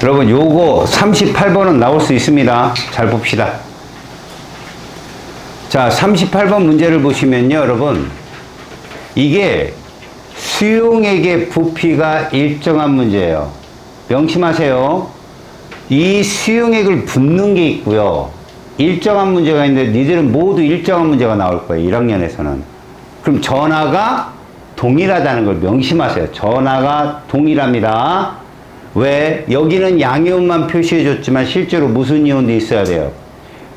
여러분 요거 38번은 나올 수 있습니다. 잘 봅시다. 자, 38번 문제를 보시면요, 여러분 이게 수용액의 부피가 일정한 문제예요. 명심하세요. 이 수용액을 붓는 게 있고요, 일정한 문제가 있는데 니들은 모두 일정한 문제가 나올 거예요, 1학년에서는. 그럼 전하가 동일하다는 걸 명심하세요. 전하가 동일합니다. 왜? 여기는 양이온만 표시해 줬지만 실제로 무슨 이온도 있어야 돼요?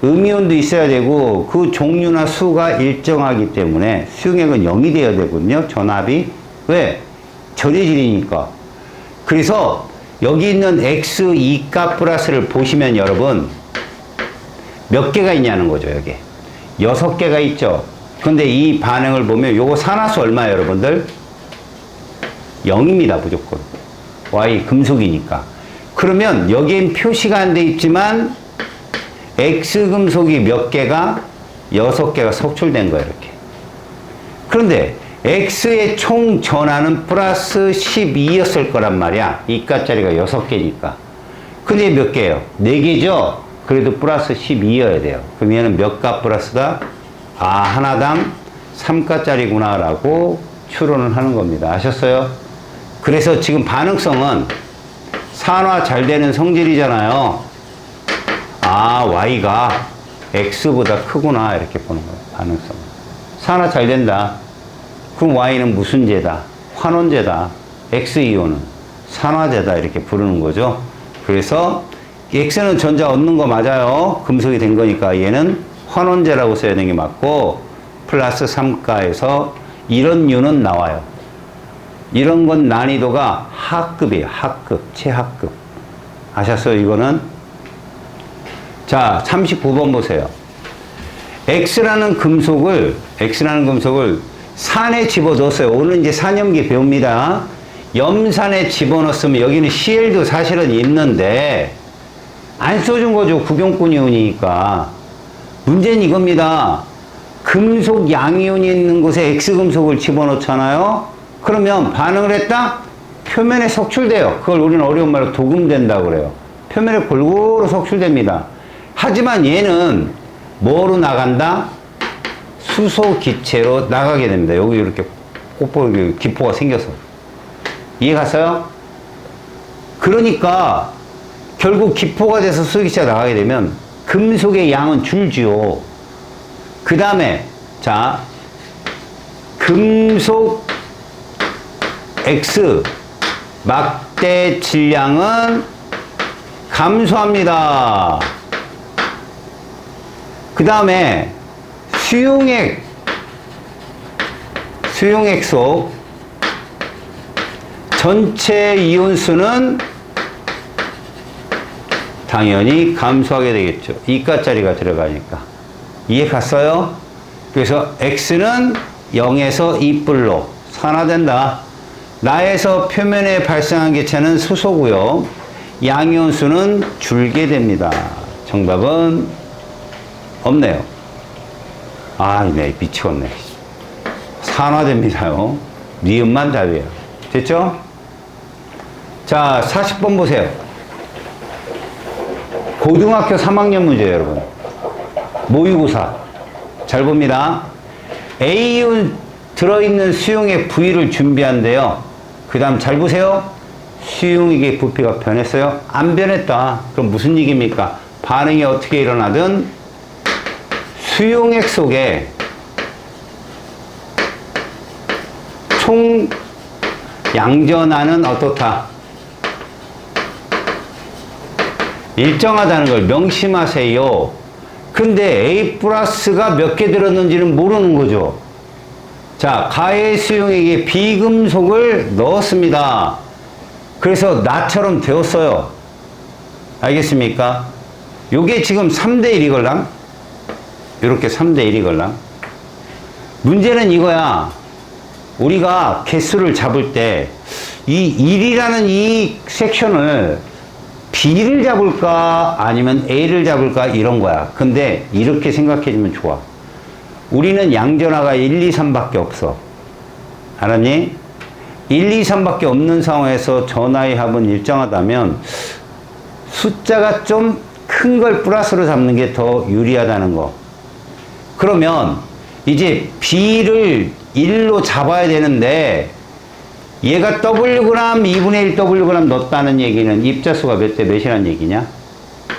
음이온도 있어야 되고 그 종류나 수가 일정하기 때문에 수용액은 0이 되어야 되거든요, 전압이. 왜? 절여질이니까. 그래서 여기 있는 X2 값 플러스를 보시면 여러분 몇 개가 있냐는 거죠. 여기 6개가 있죠. 근데 이 반응을 보면 요거 산화수 얼마예요, 여러분들? 0입니다, 무조건. Y 금속이니까. 그러면 여기엔 표시가 안 돼 있지만 X 금속이 몇 개가? 6개가 석출된 거예요, 이렇게. 그런데 X의 총 전하는 플러스 12였을 거란 말이야. 이가짜리가 6개니까. 근데 몇 개예요? 4개죠? 그래도 플러스 12여야 돼요. 그럼 얘는 몇 가 플러스다? 아, 하나당 3가짜리구나 라고 추론을 하는 겁니다. 아셨어요? 그래서 지금 반응성은 산화 잘 되는 성질이잖아요. 아, Y가 X보다 크구나 이렇게 보는 거예요. 반응성. 산화 잘 된다. 그럼 Y는 무슨 제다? 환원제다. X이온은 산화제다 이렇게 부르는 거죠. 그래서 X는 전자 얻는 거 맞아요. 금속이 된 거니까 얘는 환원제라고 써야 되는 게 맞고 플러스 3가에서 이런 유는 나와요. 이런 건 난이도가 하급이에요. 하급, 최하급. 아셨어요, 이거는? 자, 39번 보세요. X라는 금속을 산에 집어넣었어요. 오늘 이제 산염기 배웁니다. 염산에 집어넣었으면 여기는 Cl도 사실은 있는데 안 써준 거죠. 구경꾼 이온이니까. 문제는 이겁니다. 금속 양이온이 있는 곳에 X금속을 집어넣잖아요. 그러면 반응을 했다? 표면에 석출돼요. 그걸 우리는 어려운 말로 도금된다고 그래요. 표면에 골고루 석출됩니다. 하지만 얘는 뭐로 나간다? 수소 기체로 나가게 됩니다. 여기 이렇게 곱보기 기포가 생겨서. 이해 갔어요? 그러니까 결국 기포가 돼서 수소 기체가 나가게 되면 금속의 양은 줄지요. 그 다음에 자, 금속 X 막대 질량은 감소합니다. 그 다음에 수용액 속 전체 이온수는 당연히 감소하게 되겠죠. 2가짜리가 들어가니까. 이해 갔어요? 그래서 X는 0에서 2뿔로 산화된다. 나에서 표면에 발생한 개체는 수소고요. 양이온수는 줄게 됩니다. 정답은 없네요. 아, 네, 미치겠네. 산화됩니다요. 니은만 답이에요. 됐죠? 자, 40번 보세요. 고등학교 3학년 문제예요, 여러분. 모의고사. 잘 봅니다. A이온 들어있는 수용액 V를 준비한대요. 그 다음 잘 보세요. 수용액의 부피가 변했어요? 안 변했다. 그럼 무슨 얘기입니까? 반응이 어떻게 일어나든 수용액 속에 총 양전하는 어떻다? 일정하다는 걸 명심하세요. 근데 A 플러스가 몇 개 들었는지는 모르는 거죠. 자, 가해 수용액에 비금속을 넣었습니다. 그래서 나처럼 되었어요. 알겠습니까? 요게 지금 3대 1이걸랑 이렇게 3대 1이걸랑 문제는 이거야. 우리가 개수를 잡을 때 이 1이라는 이 섹션을 B를 잡을까 아니면 A를 잡을까 이런 거야. 근데 이렇게 생각해주면 좋아. 우리는 양전하가 1, 2, 3밖에 없어. 알았니? 1, 2, 3밖에 없는 상황에서 전하의 합은 일정하다면 숫자가 좀 큰 걸 플러스로 잡는 게 더 유리하다는 거. 그러면 이제 B를 1로 잡아야 되는데 얘가 Wg 2분의 1 Wg 넣었다는 얘기는 입자수가 몇 대 몇이란 얘기냐?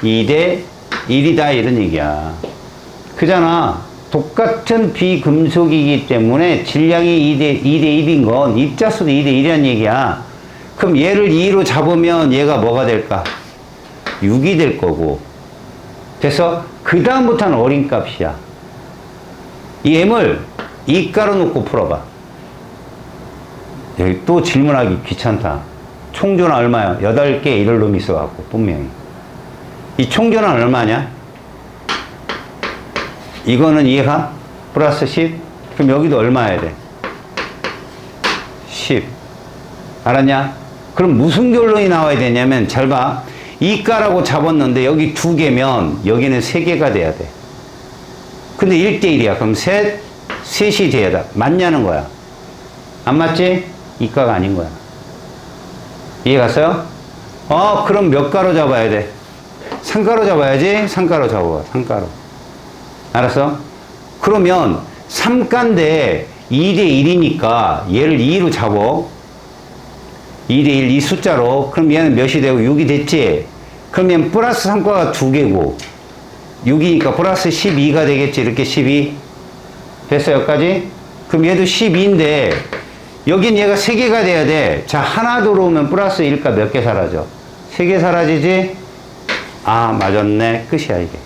2대 1이다 이런 얘기야. 그잖아. 똑같은 비금속이기 때문에 질량이 2대 1인 건 입자수도 2대 1이란 얘기야. 그럼 얘를 2로 잡으면 얘가 뭐가 될까? 6이 될 거고. 그래서 그 다음부터는 어린 값이야. 이 m을 이가로 놓고 풀어봐. 여기 또 질문하기 귀찮다. 총조는 얼마야? 8개 이럴 놈이 있어갖고 분명히. 이 총조는 얼마냐? 이거는 이해가? 플러스 10? 그럼 여기도 얼마 해야 돼? 10. 알았냐? 그럼 무슨 결론이 나와야 되냐면 잘 봐. 이가라고 잡았는데 여기 2개면 여기는 3개가 돼야 돼. 근데 1대1이야. 그럼 셋이 돼야 돼. 맞냐는 거야. 안 맞지? 이가가 아닌 거야. 이해 갔어요? 그럼 몇 가로 잡아야 돼? 3가로 잡아야지. 3가로 잡아. 3가로. 알았어? 그러면 3가인데 2대1이니까 얘를 2로 잡어. 2대1 이 숫자로. 그럼 얘는 몇이 되고 6이 됐지? 그럼 얘는 플러스 3가가 2개고 6이니까 플러스 12가 되겠지. 이렇게 12. 됐어 여기까지? 그럼 얘도 12인데 여긴 얘가 3개가 돼야 돼. 자, 하나 들어오면 플러스 1가 몇 개 사라져? 3개 사라지지? 아, 맞았네. 끝이야 이게.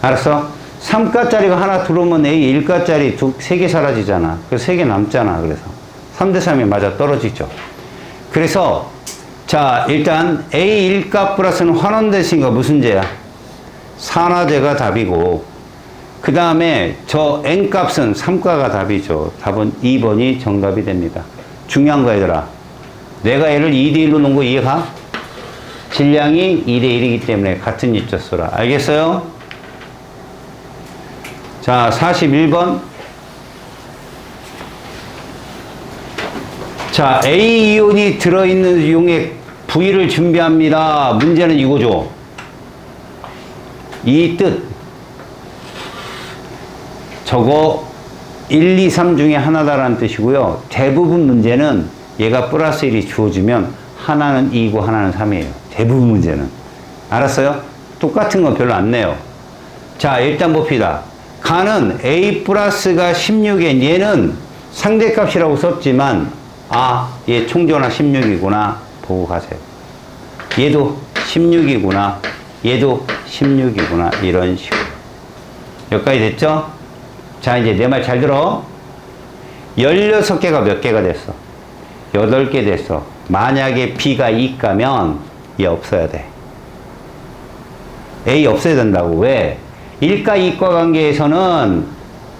알았어? 3가짜리가 하나 들어오면 A 1가짜리 3개 사라지잖아. 그래서 3개 남잖아. 그래서 3대3이 맞아 떨어지죠. 그래서 자, 일단 A 1값 플러스는 환원대신가 무슨 제야? 산화제가 답이고, 그 다음에 저 N값은 3가가 답이죠. 답은 2번이 정답이 됩니다. 중요한 거 얘들아. 내가 얘를 2대1로 놓은 거 이해가? 질량이 2대1이기 때문에 같은 입자수라. 알겠어요? 자, 41번. 자, A이온이 들어있는 용액 V를 준비합니다. 문제는 이거죠. 이 뜻. 저거 1, 2, 3 중에 하나다라는 뜻이고요. 대부분 문제는 얘가 플러스 1이 주어지면 하나는 2고 하나는 3이에요. 대부분 문제는. 알았어요? 똑같은 건 별로 안 내요. 자, 일단 봅시다. 가는 A 플러스가 16에 얘는 상대값이라고 썼지만 얘 총전화 16이구나 보고 가세요. 얘도 16이구나. 얘도 16이구나. 이런 식으로. 여기까지 됐죠? 자, 이제 내 말 잘 들어. 16개가 몇 개가 됐어? 8개 됐어. 만약에 B가 2가면 얘 없어야 돼. A 없어야 된다고. 왜? 1가 2가 관계에서는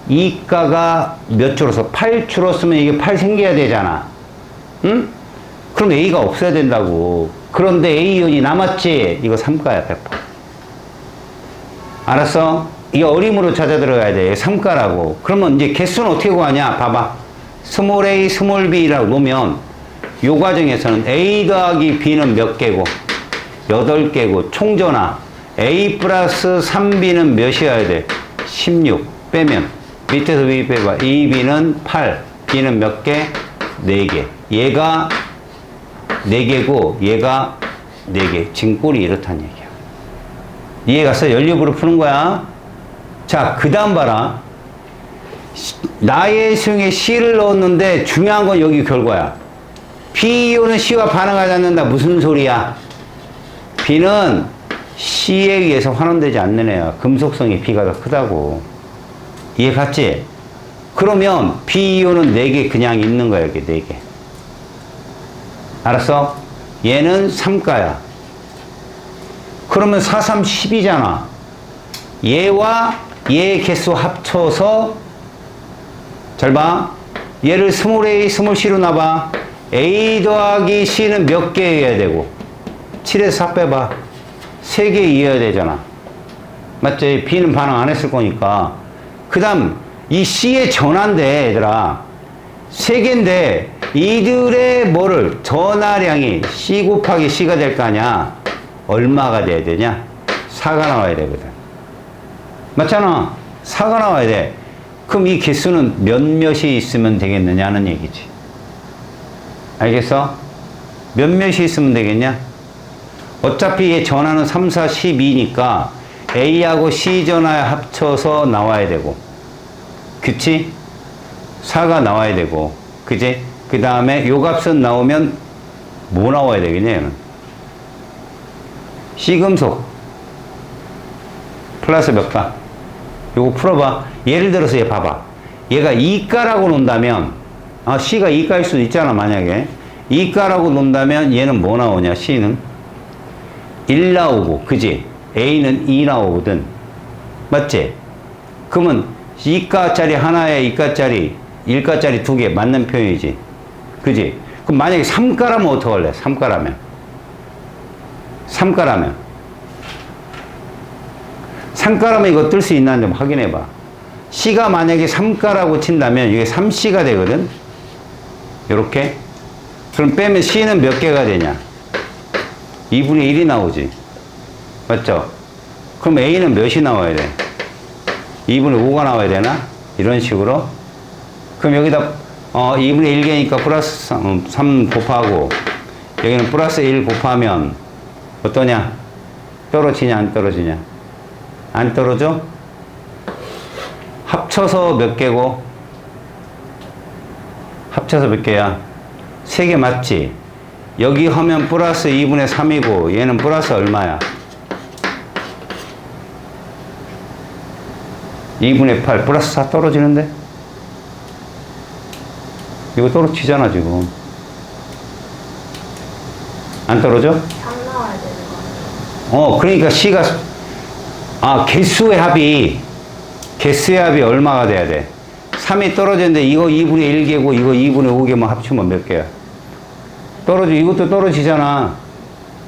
2가가 몇 줄었어? 8 줄었으면 이게 8 생겨야 되잖아. 응? 그럼 A가 없어야 된다고. 그런데 A이온이 남았지? 이거 3가야, 100%. 알았어? 이게 어림으로 찾아 들어가야 돼. 3가라고. 그러면 이제 개수는 어떻게 구하냐? 봐봐. 스몰 a, 스몰 b라고 놓으면 요 과정에서는 a 더하기 b는 몇 개고? 8개고. 총전화. a 플러스 3b는 몇이어야 돼? 16. 빼면. 밑에서 b 빼봐. 2b는 8. b는 몇 개? 4개. 얘가 4개고 얘가 4개. 지금 꼴이 이렇다는 얘기야. 이해갔어? 연립으로 푸는 거야. 자, 그 다음 봐라. 나의 수용에 C를 넣었는데 중요한 건 여기 결과야. B이온은 C와 반응하지 않는다. 무슨 소리야? B는 C에 의해서 환원되지 않는 애야. 금속성이 B가 더 크다고. 이해 갔지? 그러면 B이온은 4개 그냥 있는 거야. 여기 4개. 알았어? 얘는 3가야. 그러면 4, 3, 10이잖아. 얘와 얘 개수 합쳐서 잘 봐. 얘를 스몰 a, 스몰 c로 놔봐. a 더하기 c는 몇 개여야 되고 7에서 4 빼봐. 3개 이어야 되잖아. 맞지? b는 반응 안 했을 거니까. 그 다음 이 c의 전화인데 얘들아 3개인데 이들의 뭐를 전하량이 c 곱하기 c가 될 거 아니야. 얼마가 돼야 되냐? 4가 나와야 되거든. 맞잖아. 4가 나와야 돼. 그럼 이 개수는 몇몇이 있으면 되겠느냐는 얘기지. 알겠어? 몇몇이 있으면 되겠냐? 어차피 얘 전화는 3, 4, 12니까 A하고 C 전화 합쳐서 나와야 되고. 그치? 4가 나와야 되고. 그지? 그 다음에 요 값은 나오면 뭐 나와야 되겠냐, 얘는? C금속. 플러스 몇 가? 요거 풀어봐. 예를 들어서 얘 봐봐. 얘가 2가라고 논다면, C가 2가일 수도 있잖아, 만약에. 2가라고 논다면 얘는 뭐 나오냐, C는? 1 나오고, 그지? A는 2 나오거든. 맞지? 그러면 2가짜리 하나에 2가짜리, 1가짜리 두 개 맞는 표현이지. 그지? 그럼 만약에 3가라면 어떡할래? 3가라면. 3가라면. 3가라면 이거 뜰 수 있나 좀 확인해 봐. C가 만약에 3가라고 친다면 이게 3C가 되거든? 요렇게. 그럼 빼면 C는 몇 개가 되냐? 2분의 1이 나오지. 맞죠? 그럼 A는 몇이 나와야 돼? 2분의 5가 나와야 되나? 이런 식으로. 그럼 여기다 2분의 1개니까 플러스 3 곱하고 여기는 플러스 1 곱하면 어떠냐? 떨어지냐 안 떨어지냐? 안 떨어져? 합쳐서 몇 개고? 합쳐서 몇 개야? 3개 맞지? 여기 하면 플러스 2분의 3이고 얘는 플러스 얼마야? 2분의 8 플러스 4 떨어지는데? 이거 떨어지잖아 지금. 안 떨어져? 3 나와야 되는 거 아니에요? 그러니까 C가 개수의 합이 얼마가 돼야 돼? 3이 떨어졌는데 이거 2분의 1개고 이거 2분의 5개만 합치면 몇 개야? 이것도 떨어지잖아.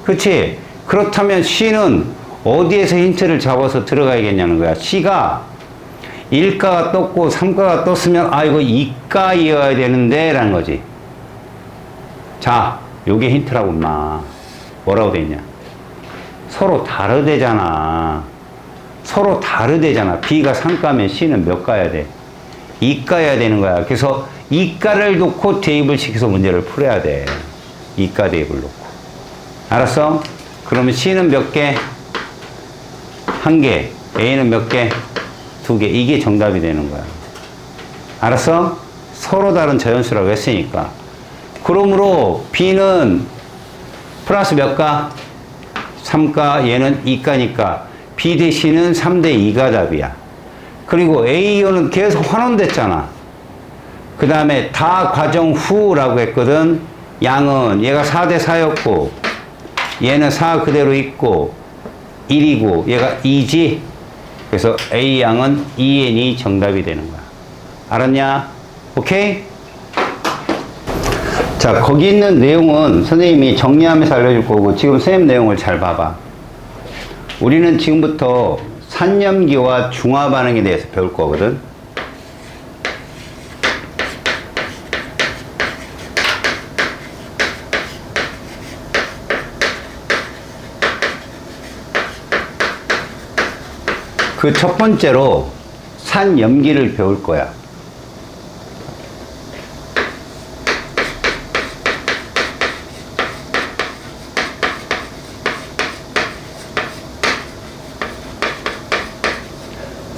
그치? 그렇다면 C는 어디에서 힌트를 잡아서 들어가야겠냐는 거야. C가 1가가 떴고 3가가 떴으면 이거 2가이어야 되는데 라는 거지. 자, 요게 힌트라고 임마. 뭐라고 돼 있냐? 서로 다르대잖아. 서로 다르대잖아. B가 3가면 C는 몇 가야 돼? 2가야 되는 거야. 그래서 2가를 놓고 대입을 시켜서 문제를 풀어야 돼. 2가 대입을 놓고. 알았어? 그러면 C는 몇 개? 1개. A는 몇 개? 2개. 이게 정답이 되는 거야. 알았어? 서로 다른 자연수라고 했으니까. 그러므로 B는 플러스 몇 가? 3가, 얘는 2가니까 B 대 C는 3대 2가 답이야. 그리고 A는 계속 환원됐잖아. 그 다음에 다 과정 후라고 했거든. 양은 얘가 4대 4였고 얘는 4 그대로 있고 1이고 얘가 2지. 그래서 A 양은 2N이 정답이 되는 거야. 알았냐? 오케이? 자, 거기 있는 내용은 선생님이 정리하면서 알려줄 거고 지금 선생님 내용을 잘 봐봐. 우리는 지금부터 산염기와 중화 반응에 대해서 배울 거거든. 그 첫 번째로 산염기를 배울 거야.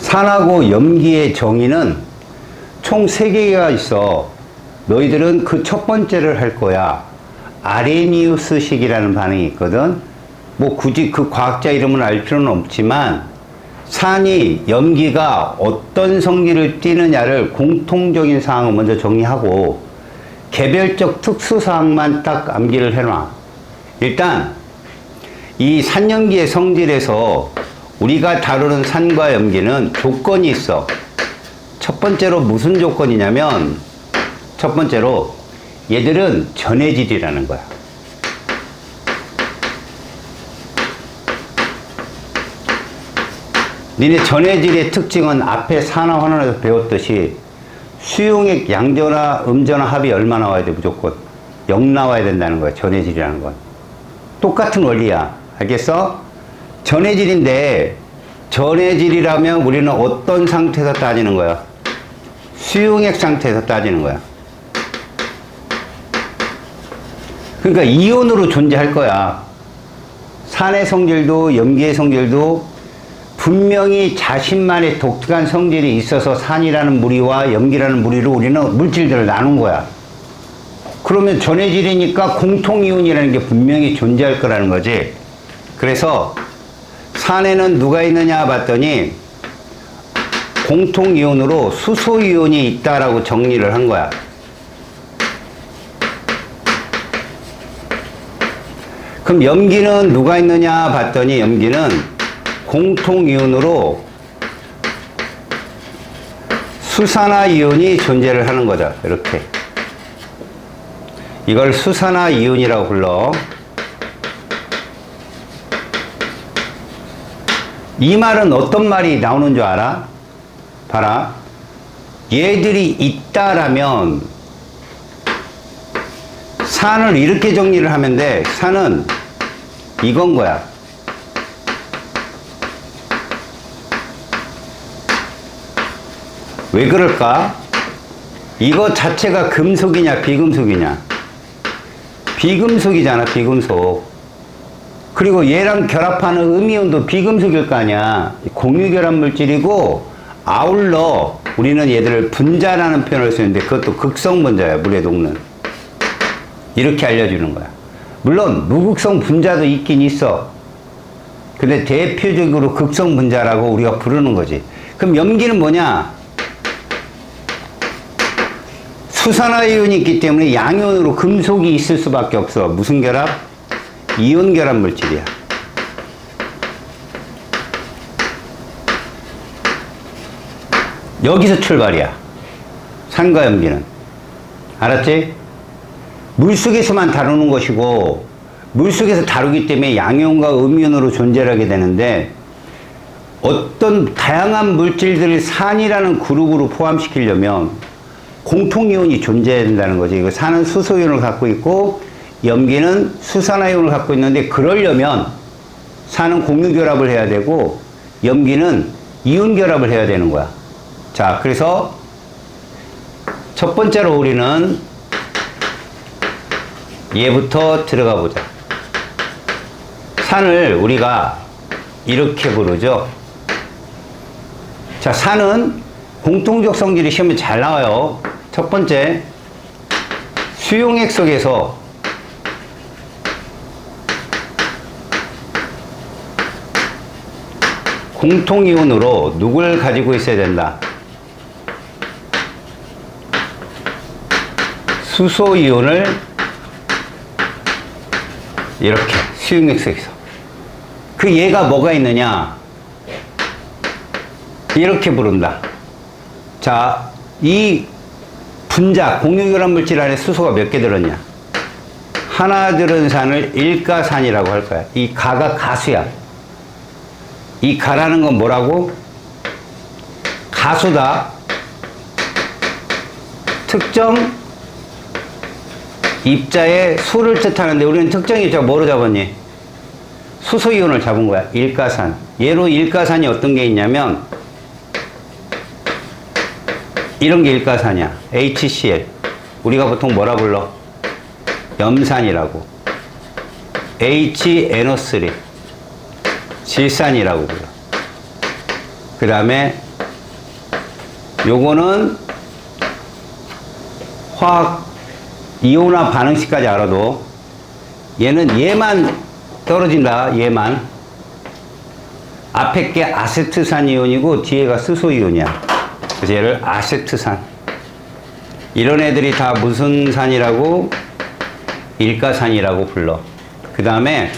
산하고 염기의 정의는 총 3개가 있어. 너희들은 그 첫 번째를 할 거야. 아레니우스식이라는 반응이 있거든. 뭐 굳이 그 과학자 이름을 알 필요는 없지만 산이 염기가 어떤 성질을 띠느냐를 공통적인 사항을 먼저 정리하고 개별적 특수사항만 딱 암기를 해놔. 일단 이 산염기의 성질에서 우리가 다루는 산과 염기는 조건이 있어. 첫 번째로 무슨 조건이냐면 첫 번째로 얘들은 전해질이라는 거야. 니네 전해질의 특징은 앞에 산화 환원에서 배웠듯이 수용액 양전화 음전화 합이 얼마 나와야 돼? 무조건 0 나와야 된다는 거야. 전해질이라는 건 똑같은 원리야. 알겠어? 전해질인데 전해질이라면 우리는 어떤 상태에서 따지는 거야? 수용액 상태에서 따지는 거야. 그러니까 이온으로 존재할 거야. 산의 성질도 염기의 성질도 분명히 자신만의 독특한 성질이 있어서 산이라는 무리와 염기라는 무리로 우리는 물질들을 나눈 거야. 그러면 전해질이니까 공통이온이라는 게 분명히 존재할 거라는 거지. 그래서 산에는 누가 있느냐 봤더니 공통이온으로 수소이온이 있다라고 정리를 한 거야. 그럼 염기는 누가 있느냐 봤더니 염기는 공통이온으로 수산화이온이 존재를 하는 거죠. 이렇게. 이걸 수산화이온이라고 불러. 이 말은 어떤 말이 나오는 줄 알아? 봐라. 얘들이 있다라면 산을 이렇게 정리를 하면 돼. 산은 이건 거야. 왜 그럴까? 이거 자체가 금속이냐 비금속이냐? 비금속이잖아. 비금속. 그리고 얘랑 결합하는 음이온도 비금속일 거 아니야. 공유결합 물질이고 아울러 우리는 얘들을 분자라는 표현을 쓰는데 그것도 극성 분자야. 물에 녹는. 이렇게 알려주는 거야. 물론 무극성 분자도 있긴 있어. 근데 대표적으로 극성 분자라고 우리가 부르는 거지. 그럼 염기는 뭐냐? 수산화이온이 있기 때문에 양이온으로 금속이 있을 수밖에 없어. 무슨 결합? 이온 결합 물질이야. 여기서 출발이야. 산과 염기는. 알았지? 물속에서만 다루는 것이고 물속에서 다루기 때문에 양이온과 음이온으로 존재를 하게 되는데 어떤 다양한 물질들을 산이라는 그룹으로 포함시키려면 공통이온이 존재해야 된다는 거지. 이거 산은 수소이온을 갖고 있고 염기는 수산화이온을 갖고 있는데 그러려면 산은 공유결합을 해야 되고 염기는 이온결합을 해야 되는 거야. 자, 그래서 첫 번째로 우리는 얘부터 들어가 보자. 산을 우리가 이렇게 부르죠. 자, 산은 공통적 성질이 시험에 잘 나와요. 첫 번째, 수용액 속에서 공통이온으로 누굴 가지고 있어야 된다? 수소이온을 이렇게 수용액 속에서. 그 얘가 뭐가 있느냐? 이렇게 부른다. 자, 이 분자, 공유결합 물질 안에 수소가 몇 개 들었냐? 하나 들은 산을 일가산이라고 할 거야. 이 가가 가수야. 이 가라는 건 뭐라고? 가수다. 특정 입자의 수를 뜻하는데 우리는 특정 입자 뭐로 잡았니? 수소이온을 잡은 거야. 일가산. 얘로 일가산이 어떤 게 있냐면 이런 게 일가산이야. HCl. 우리가 보통 뭐라 불러? 염산이라고. HNO3. 질산이라고 불러. 그 다음에 요거는 화학 이온화 반응식까지 알아도 얘는 얘만 떨어진다. 얘만. 앞에 게 아세트산 이온이고 뒤에가 수소이온이야. 그래서 얘를 아세트산. 이런 애들이 다 무슨 산이라고? 일가산이라고 불러. 그 다음에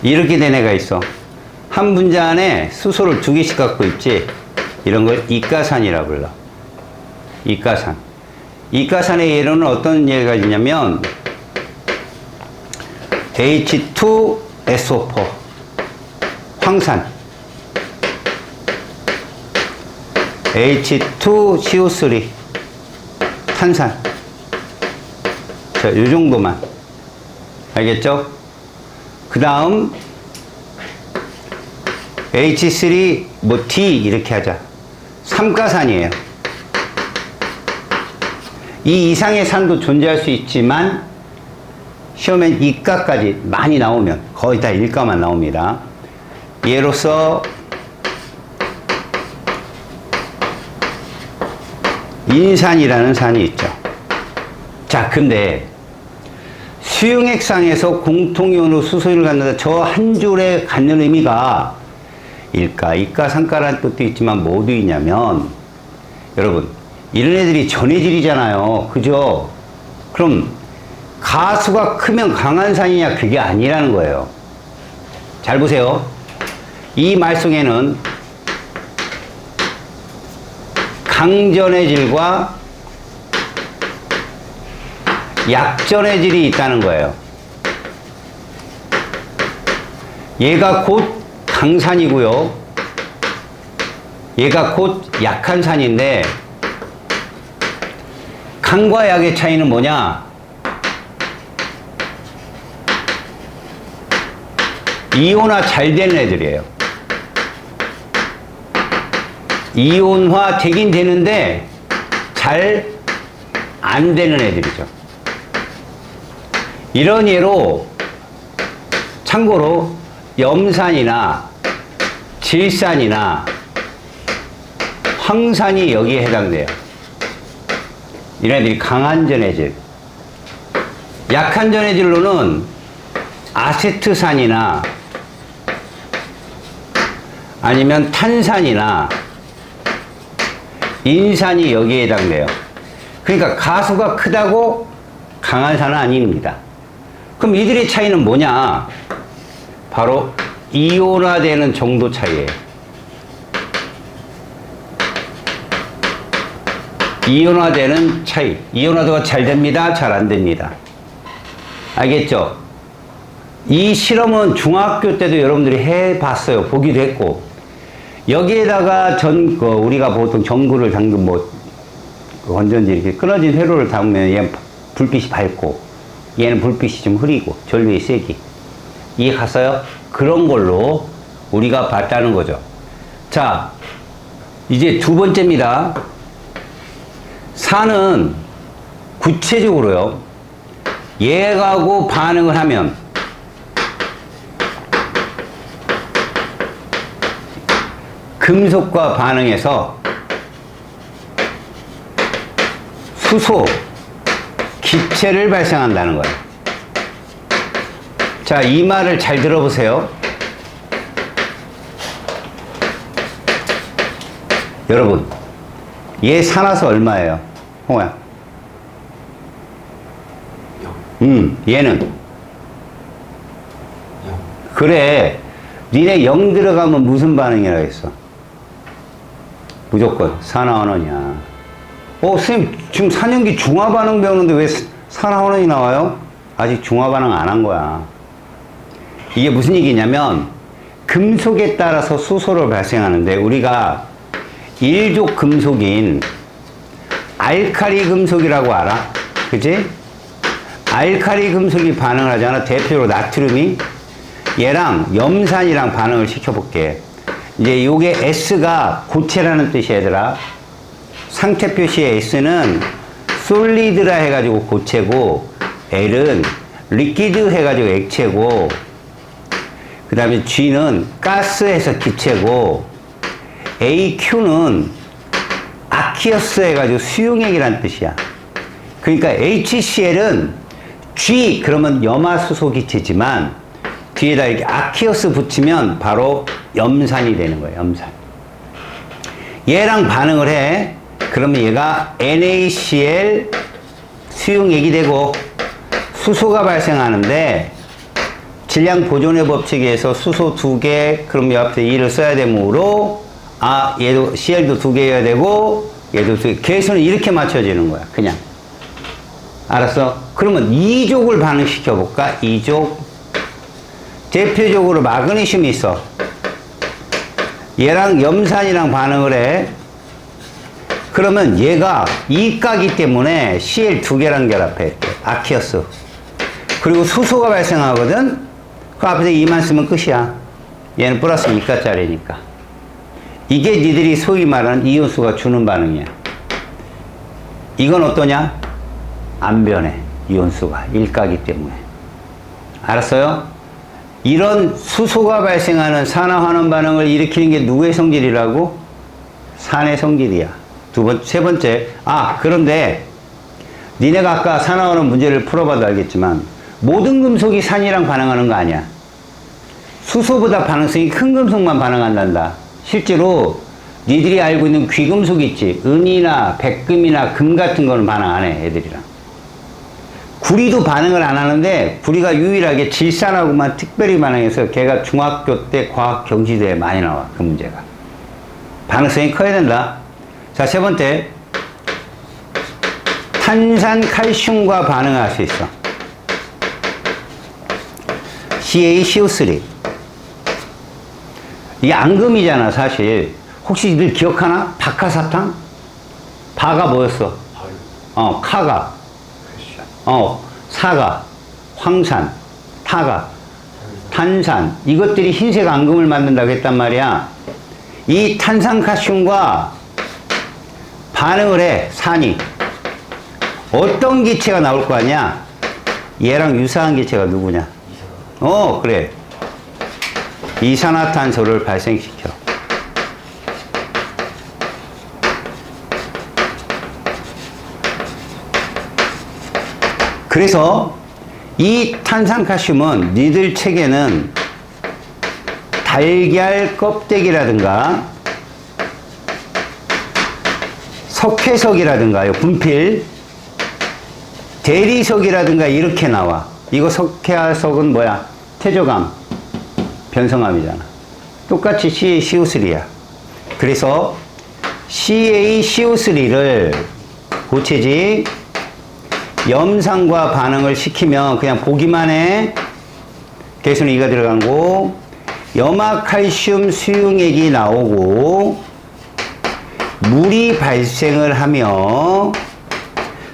이렇게 된 애가 있어. 한 분자 안에 수소를 2개씩 갖고 있지. 이런 걸 이가산이라고 불러. 이가산. 이가산의 예로는 어떤 예가 있냐면 H2SO4 황산, H2CO3 탄산. 자, 요 정도만. 알겠죠? 그 다음 H3 뭐 D 이렇게 하자. 삼가산이에요. 이 이상의 산도 존재할 수 있지만 시험엔 이가까지 많이 나오면 거의 다 일가만 나옵니다. 예로서 인산이라는 산이 있죠. 자, 근데 수용액상에서 공통이온으로 수소를 갖는다. 저 한 줄에 갖는 의미가 일가, 이가, 상가라는 뜻도 있지만 뭐 어디 있냐면 여러분 이런 애들이 전해질이잖아요. 그죠? 그럼 가수가 크면 강한 산이냐 그게 아니라는 거예요. 잘 보세요. 이 말 속에는 강전의 질과 약전의 질이 있다는 거예요. 얘가 곧 강산이고요. 얘가 곧 약한 산인데 강과 약의 차이는 뭐냐? 이온화 잘 되는 애들이에요. 이온화 되긴 되는데 잘 안 되는 애들이죠. 이런 예로 참고로 염산이나 질산이나 황산이 여기에 해당돼요. 이런 애들이 강한 전해질. 약한 전해질로는 아세트산이나 아니면 탄산이나 인산이 여기에 해당돼요. 그러니까 가수가 크다고 강한 산은 아닙니다. 그럼 이들의 차이는 뭐냐? 바로 이온화되는 정도 차이예요. 이온화되는 차이. 이온화도가 잘 됩니다? 잘 안 됩니다. 알겠죠? 이 실험은 중학교 때도 여러분들이 해봤어요. 보기도 했고. 여기에다가 우리가 보통 전구를 담근 건전지 이렇게 끊어진 회로를 담으면 얘는 불빛이 밝고, 얘는 불빛이 좀 흐리고, 전류의 세기. 이해 갔어요? 그런 걸로 우리가 봤다는 거죠. 자, 이제 두 번째입니다. 산은 구체적으로요, 얘하고 반응을 하면 금속과 반응해서 수소, 기체를 발생한다는 거예요. 자, 이 말을 잘 들어보세요. 여러분, 얘 산화수 얼마예요? 홍호야. 얘는. 그래. 니네 0 들어가면 무슨 반응이라 했어? 무조건 산화환원이야. 선생님, 지금 4년기 중화반응 배우는데 왜 산화환원이 나와요? 아직 중화반응 안 한 거야. 이게 무슨 얘기냐면, 금속에 따라서 수소를 발생하는데, 우리가 1족 금속인 알칼리 금속이라고 알아? 그치? 알칼리 금속이 반응을 하잖아. 대표로 나트륨이. 얘랑 염산이랑 반응을 시켜볼게. 이제 요게 S가 고체라는 뜻이야, 얘들아. 상태 표시의 S는 솔리드라 해가지고 고체고, L은 리퀴드 해가지고 액체고, 그 다음에 G는 가스해서 기체고, AQ는 아키어스 해가지고 수용액이라는 뜻이야. 그러니까 HCl은 G 그러면 염화수소 기체지만 뒤에다 이렇게 아키어스 붙이면 바로 염산이 되는 거예요. 염산. 얘랑 반응을 해. 그러면 얘가 NaCl 수용액이 되고 수소가 발생하는데, 질량 보존의 법칙에 의해서 수소 2개, 그럼 옆에 2를 써야 되므로, 얘도 Cl도 2개여야 되고 얘도 2개. 계수는 이렇게 맞춰지는 거야. 그냥. 알았어? 그러면 2족을 반응시켜 볼까? 2족. 대표적으로 마그네슘이 있어. 얘랑 염산이랑 반응을 해. 그러면 얘가 이가기 때문에 Cl 2개랑 결합해. 아키어스. 그리고 수소가 발생하거든? 그 앞에서 2만 쓰면 끝이야. 얘는 플러스 2가짜리니까. 이게 니들이 소위 말하는 이온수가 주는 반응이야. 이건 어떠냐? 안 변해. 이온수가 1가기 때문에. 알았어요? 이런 수소가 발생하는 산화환원 반응을 일으키는 게 누구의 성질이라고? 산의 성질이야. 세 번째. 그런데 니네가 아까 산화환원 문제를 풀어봐도 알겠지만 모든 금속이 산이랑 반응하는 거 아니야. 수소보다 반응성이 큰 금속만 반응한단다. 실제로 니들이 알고 있는 귀금속 있지. 은이나 백금이나 금 같은 거는 반응 안 해. 애들이랑. 구리도 반응을 안 하는데 구리가 유일하게 질산하고만 특별히 반응해서 걔가 중학교 때 과학 경시대에 많이 나와. 그 문제가. 반응성이 커야 된다. 자, 세 번째. 탄산 칼슘과 반응할 수 있어. CaCO3. 이게 앙금이잖아, 사실. 혹시 늘 기억하나? 박하사탕? 바가 뭐였어? 카가. 사가. 황산. 타가. 탄산. 이것들이 흰색 앙금을 만든다고 했단 말이야. 이 탄산칼슘과 반응을 해, 산이. 어떤 기체가 나올 거 아니야? 얘랑 유사한 기체가 누구냐? 그래. 이산화탄소를 발생시켜. 그래서 이 탄산칼슘은 니들 책에는 달걀 껍데기라든가 석회석이라든가 분필 대리석이라든가 이렇게 나와. 이거 석회석은 뭐야? 태조감, 변성암이잖아. 똑같이 CaCO3야. 그래서 CaCO3를 고체지 염산과 반응을 시키면 그냥 보기만 해. 개수는 2가 들어간 거. 염화칼슘 수용액이 나오고 물이 발생을 하며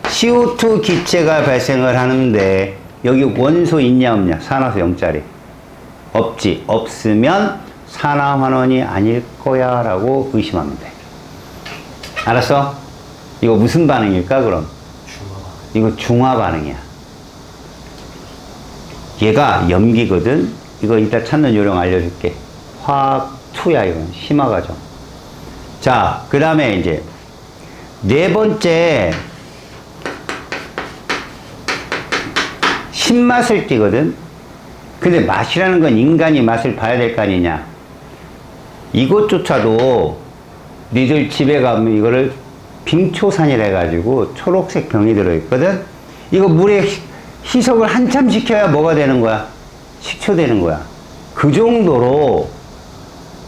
CO2 기체가 발생을 하는데 여기 원소 있냐 없냐? 산화수 0짜리. 없지. 없으면 산화환원이 아닐 거야 라고 의심하면 돼. 알았어? 이거 무슨 반응일까 그럼? 이거 중화 반응이야. 얘가 염기거든. 이거 이따 찾는 요령 알려줄게. 화학 2야 이건. 심화 과정. 자, 그 다음에 이제 네 번째 신맛을 띠거든. 근데 맛이라는 건 인간이 맛을 봐야 될 거 아니냐. 이것조차도 니들 집에 가면 이거를 빙초산이라 해가지고 초록색 병이 들어있거든. 이거 물에 희석을 한참 시켜야 뭐가 되는 거야? 식초되는 거야. 그 정도로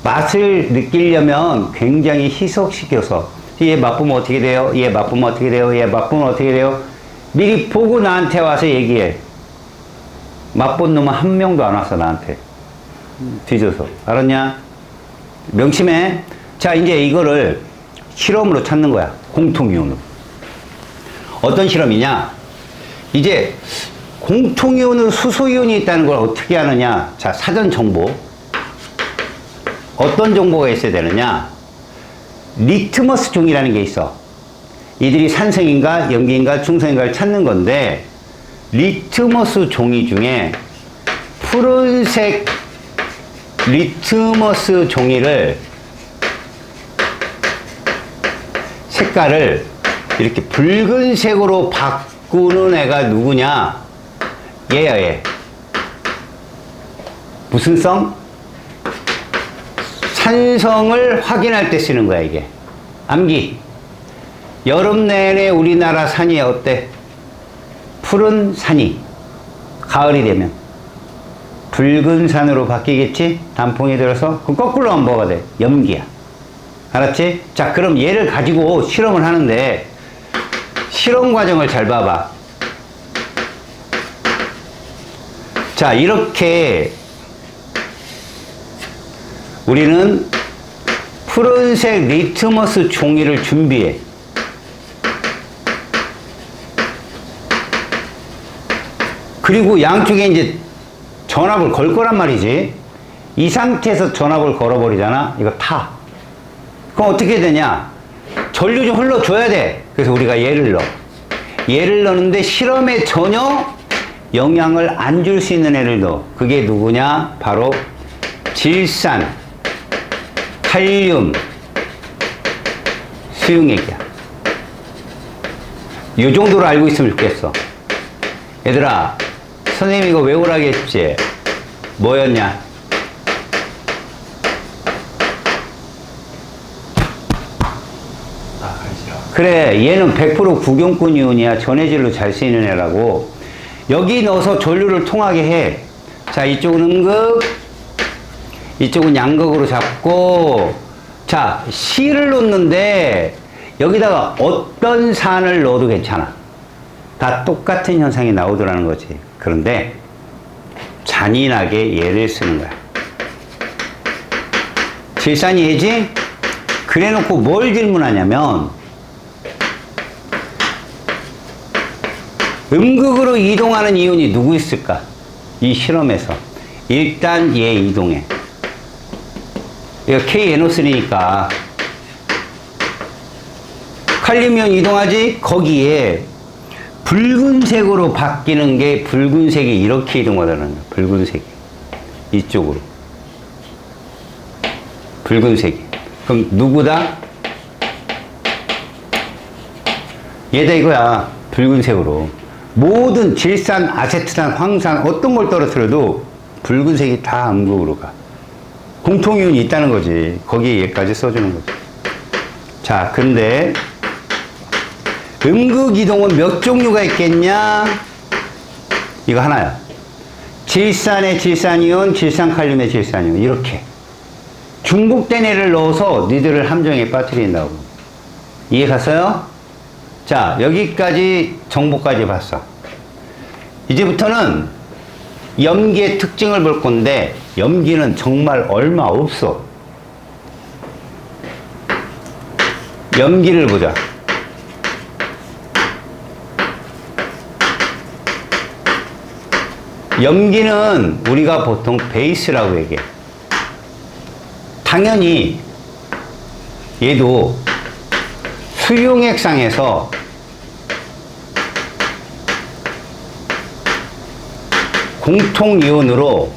맛을 느끼려면 굉장히 희석시켜서 얘 맛보면 어떻게 돼요? 얘 맛보면 어떻게 돼요? 얘 맛보면 어떻게 돼요? 미리 보고 나한테 와서 얘기해. 맛본 놈은 한 명도 안 왔어 나한테. 뒤져서. 알았냐? 명심해. 자, 이제 이거를 실험으로 찾는 거야. 공통이온으로. 어떤 실험이냐? 이제 공통이온으로 수소이온이 있다는 걸 어떻게 하느냐? 자, 사전 정보. 어떤 정보가 있어야 되느냐? 리트머스 종이라는 게 있어. 이들이 산성인가 염기인가 중성인가를 찾는 건데 리트머스 종이 중에 푸른색 리트머스 종이를 색깔을 이렇게 붉은색으로 바꾸는 애가 누구냐? 얘야, 얘. 무슨 성? 산성을 확인할 때 쓰는 거야, 이게. 암기. 여름 내내 우리나라 산이 어때? 푸른 산이. 가을이 되면 붉은 산으로 바뀌겠지? 단풍이 들어서. 그럼 거꾸로 하면 뭐가 돼? 염기야. 알았지? 자, 그럼 얘를 가지고 실험을 하는데 실험 과정을 잘 봐봐. 자, 이렇게 우리는 푸른색 리트머스 종이를 준비해. 그리고 양쪽에 이제 전압을 걸 거란 말이지. 이 상태에서 전압을 걸어버리잖아. 이거 타. 그럼 어떻게 되냐? 전류 좀 흘러줘야 돼. 그래서 우리가 얘를 넣어. 얘를 넣는데 실험에 전혀 영향을 안 줄 수 있는 애를 넣어. 그게 누구냐? 바로 질산, 칼륨, 수용액이야. 이 정도로 알고 있으면 좋겠어. 얘들아, 선생님 이거 외우라겠지? 뭐였냐? 그래, 얘는 100% 구경꾼 이온이야. 전해질로 잘 쓰이는 애라고. 여기 넣어서 전류를 통하게 해. 자, 이쪽은 음극, 이쪽은 양극으로 잡고, 자, C를 놓는데 여기다가 어떤 산을 넣어도 괜찮아. 다 똑같은 현상이 나오더라는 거지. 그런데 잔인하게 얘를 쓰는 거야. 질산이 얘지? 그래 놓고 뭘 질문하냐면 음극으로 이동하는 이온이 누구 있을까? 이 실험에서 일단 얘 이동해. 이거 KNO3니까 칼륨이온 이동하지? 거기에 붉은색으로 바뀌는 게 붉은색이 이렇게 이동하다는 거야. 붉은색이 이쪽으로 붉은색이. 그럼 누구다? 얘다 이거야. 붉은색으로 모든 질산, 아세트산, 황산 어떤 걸 떨어뜨려도 붉은색이 다 음극으로 가. 공통이온이 있다는 거지. 거기에 얘까지 써주는 거지. 자, 근데 음극 이동은 몇 종류가 있겠냐? 이거 하나야. 질산의 질산이온, 질산칼륨의 질산이온. 이렇게 중복된 애를 넣어서 니들을 함정에 빠뜨린다고. 이해 갔어요? 자, 여기까지 정보까지 봤어. 이제부터는 염기의 특징을 볼 건데 염기는 정말 얼마 없어. 염기를 보자. 염기는 우리가 보통 베이스라고 얘기해. 당연히 얘도 수용액상에서 공통이온으로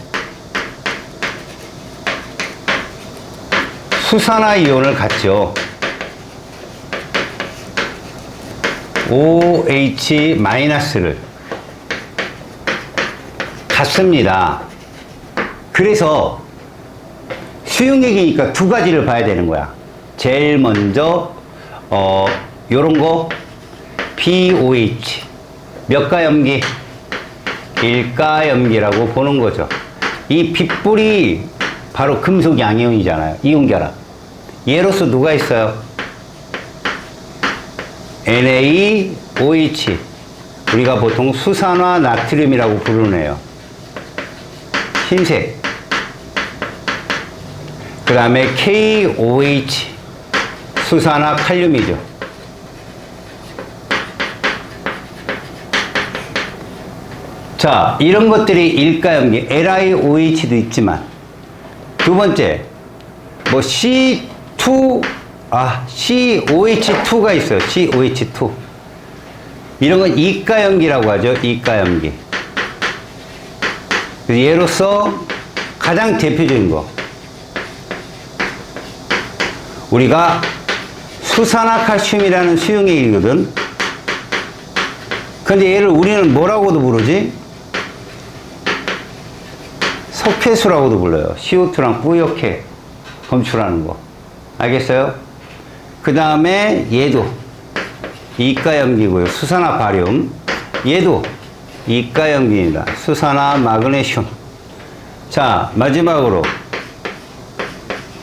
수산화이온을 갖죠. OH-를 갖습니다. 그래서 수용액이니까 두 가지를 봐야 되는 거야. 제일 먼저 요런 거 BOH 몇 가염기? 1가염기라고 보는 거죠. 이 빗불이 바로 금속 양이온이잖아요. 이온결합. 얘로서 누가 있어요? NaOH. 우리가 보통 수산화 나트륨이라고 부르는 애요. 흰색. 그 다음에 KOH. 수산화 칼륨이죠. 자, 이런 것들이 1가염기, LiOH도 있지만, 두 번째, 뭐 COH2가 있어요. COH2. 이런 건 2가염기라고 하죠. 2가염기. 예로서 가장 대표적인 거. 우리가 수산화칼슘이라는 수용액이거든. 근데 얘를 우리는 뭐라고도 부르지? 석회수라고도 불러요. CO2랑 뿌옇게 검출하는 거. 알겠어요? 그 다음에 얘도 2가염기고요. 수산화 바륨. 얘도 2가염기입니다. 수산화 마그네슘. 자, 마지막으로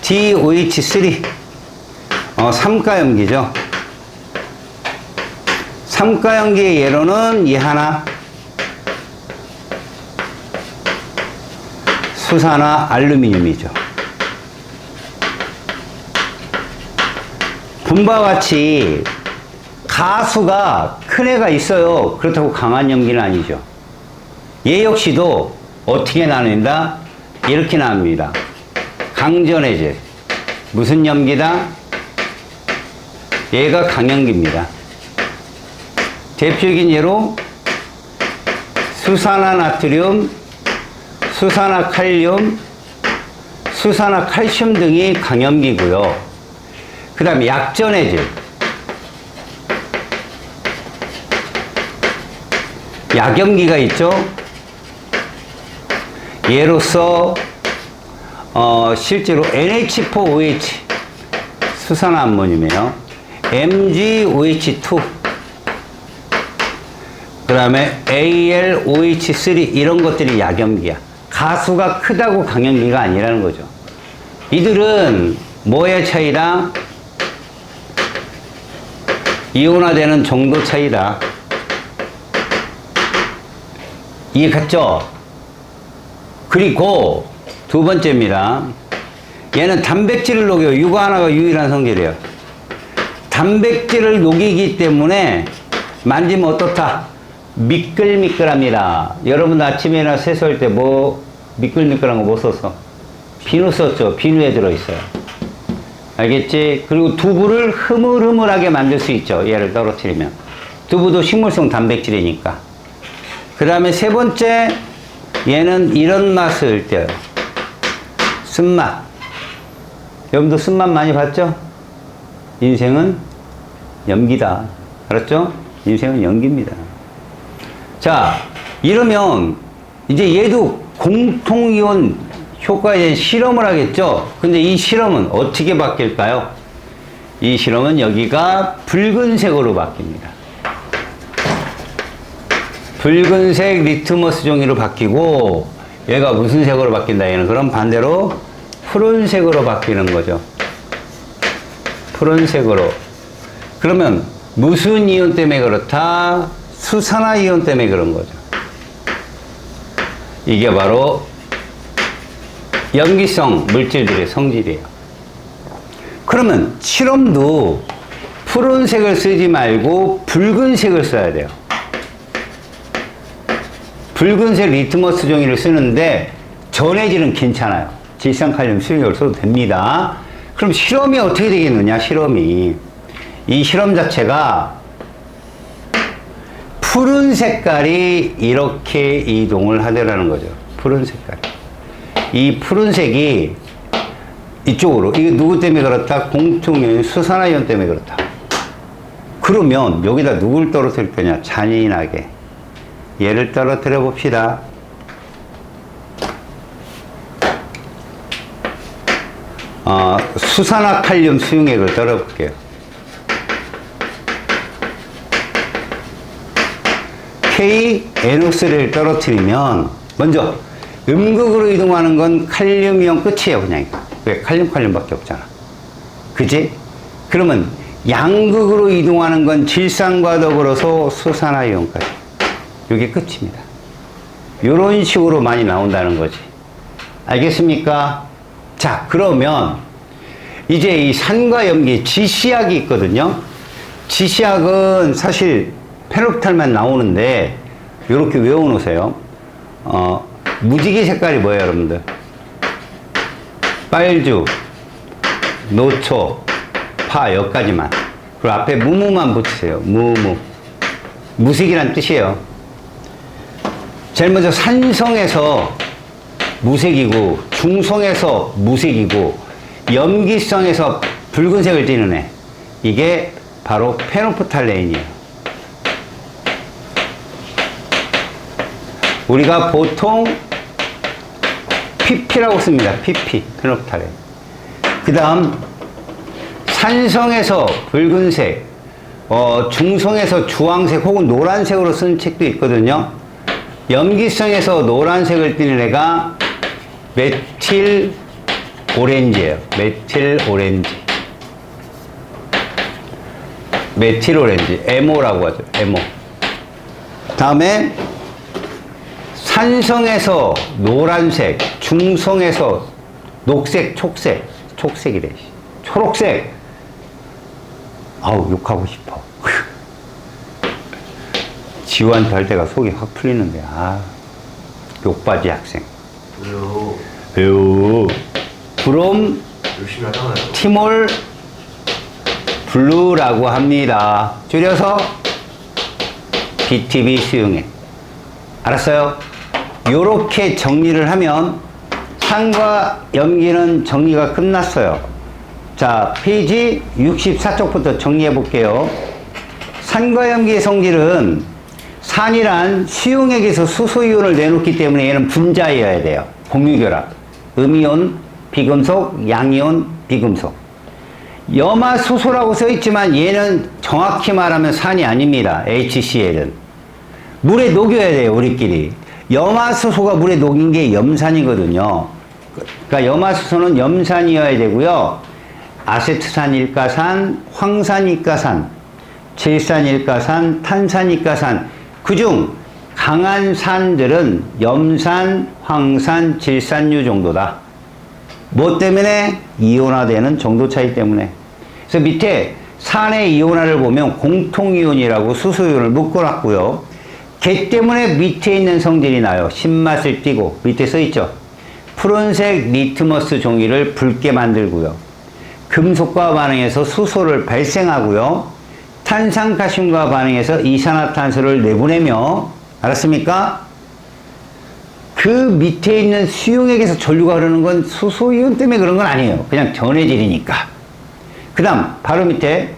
DOH3. 3가염기죠. 3가염기의 예로는 이 하나. 수산화 알루미늄이죠. 분바와 같이 가수가 큰 애가 있어요. 그렇다고 강한 염기는 아니죠. 얘 역시도 어떻게 나눈다? 이렇게 나눕니다. 강전해제. 무슨 염기다? 얘가 강염기입니다. 대표적인 예로 수산화나트륨, 수산화칼륨, 수산화칼슘 등이 강염기고요. 그 다음에 약전해질. 약염기가 있죠. 예로서 실제로 NH4OH 수산화암모늄이에요. MgOH2, 그 다음에 AlOH3 이런 것들이 약염기야. 가수가 크다고 강염기가 아니라는 거죠. 이들은 뭐의 차이다? 이온화되는 정도 차이다. 이해 갔죠? 그리고 두 번째입니다. 얘는 단백질을 녹여요. 유가 하나가 유일한 성질이에요. 단백질을 녹이기 때문에 만지면 어떻다? 미끌미끌합니다. 여러분 아침에나 세수할 때 뭐 미끌미끌한 거 못 썼어? 비누 썼죠? 비누에 들어있어요. 알겠지? 그리고 두부를 흐물흐물하게 만들 수 있죠. 얘를 떨어뜨리면. 두부도 식물성 단백질이니까. 그 다음에 세 번째, 얘는 이런 맛을 떼요. 쓴맛. 여러분도 쓴맛 많이 봤죠? 인생은 염기다. 알았죠? 인생은 연기입니다. 자, 이러면 이제 얘도 공통이온 효과에 대한 실험을 하겠죠? 근데 이 실험은 어떻게 바뀔까요? 이 실험은 여기가 붉은색으로 바뀝니다. 붉은색 리트머스 종이로 바뀌고 얘가 무슨 색으로 바뀐다? 얘는 그럼 반대로 푸른색으로 바뀌는 거죠. 푸른색으로. 그러면 무슨 이온 때문에 그렇다? 수산화 이온 때문에 그런 거죠. 이게 바로 염기성 물질들의 성질이에요. 그러면 실험도 푸른색을 쓰지 말고 붉은색을 써야 돼요. 붉은색 리트머스 종이를 쓰는데 전해질은 괜찮아요. 질산칼륨 수용액을 써도 됩니다. 그럼 실험이 어떻게 되겠느냐? 실험이 이 실험 자체가 푸른 색깔이 이렇게 이동을 하더라는 거죠. 푸른 색깔이. 이 푸른색이 이쪽으로. 이게 누구 때문에 그렇다? 공통이온 수산화이온 때문에 그렇다. 그러면 여기다 누굴 떨어뜨릴 거냐? 잔인하게. 얘를 떨어뜨려 봅시다. 수산화칼륨 수용액을 떨어 볼게요. KNO3를 떨어뜨리면 먼저 음극으로 이동하는 건 칼륨이온 끝이에요. 그냥 왜? 칼륨밖에 없잖아. 그지? 그러면 양극으로 이동하는 건 질산과 더불어서 수산화이온까지. 이게 끝입니다. 이런 식으로 많이 나온다는 거지. 알겠습니까? 자, 그러면 이제 이 산과 염기 지시약이 있거든요. 지시약은 사실 페놀프탈만 나오는데 이렇게 외워놓으세요. 무지개 색깔이 뭐예요, 여러분들? 빨주, 노초, 파 여기까지만. 그리고 앞에 무무만 붙이세요. 무무. 무색이란 뜻이에요. 제일 먼저 산성에서 무색이고, 중성에서 무색이고, 염기성에서 붉은색을 띠는 애. 이게 바로 페놀프탈레인이에요. 우리가 보통 PP라고 씁니다. PP, 페놀프탈레인. 그 다음 산성에서 붉은색, 중성에서 주황색 혹은 노란색으로 쓴 책도 있거든요. 염기성에서 노란색을 띠는 애가 메틸 오렌지예요. 메틸 오렌지. 메틸 오렌지. 에모라고 하죠. 에모. 다음에 산성에서 노란색, 중성에서 녹색, 촉색. 촉색이래. 초록색. 아우, 욕하고 싶어. 지우한테 할 때가 속이 확 풀리는데, 욕바지 학생. 왜요? 왜요? 브롬 열심히 하잖아요. 티몰 블루라고 합니다. 줄여서 BTB 수용액. 알았어요? 요렇게 정리를 하면 산과 염기는 정리가 끝났어요. 자, 페이지 64쪽부터 정리해 볼게요. 산과 염기의 성질은 산이란 수용액에서 수소이온을 내놓기 때문에 얘는 분자여야 돼요. 공유결합. 음이온, 비금속, 양이온, 비금속. 염화수소라고 써있지만 얘는 정확히 말하면 산이 아닙니다. HCl은. 물에 녹여야 돼요, 우리끼리. 염화수소가 물에 녹인 게 염산이거든요. 그러니까 염화수소는 염산이어야 되고요. 아세트산일가산, 황산일가산, 질산일가산, 탄산일가산. 그중 강한 산들은 염산, 황산, 질산류 정도다. 뭐 때문에? 이온화되는 정도 차이 때문에. 그래서 밑에 산의 이온화를 보면 공통이온이라고 수소이온을 묶어놨고요. 걔 때문에 밑에 있는 성질이 나요. 신맛을 띠고 밑에 써있죠. 푸른색 리트머스 종이를 붉게 만들고요. 금속과 반응해서 수소를 발생하고요. 탄산칼슘과 반응해서 이산화탄소를 내보내며, 알았습니까? 그 밑에 있는 수용액에서 전류가 흐르는 건 수소이온 때문에 그런 건 아니에요. 그냥 전해질이니까. 그 다음 바로 밑에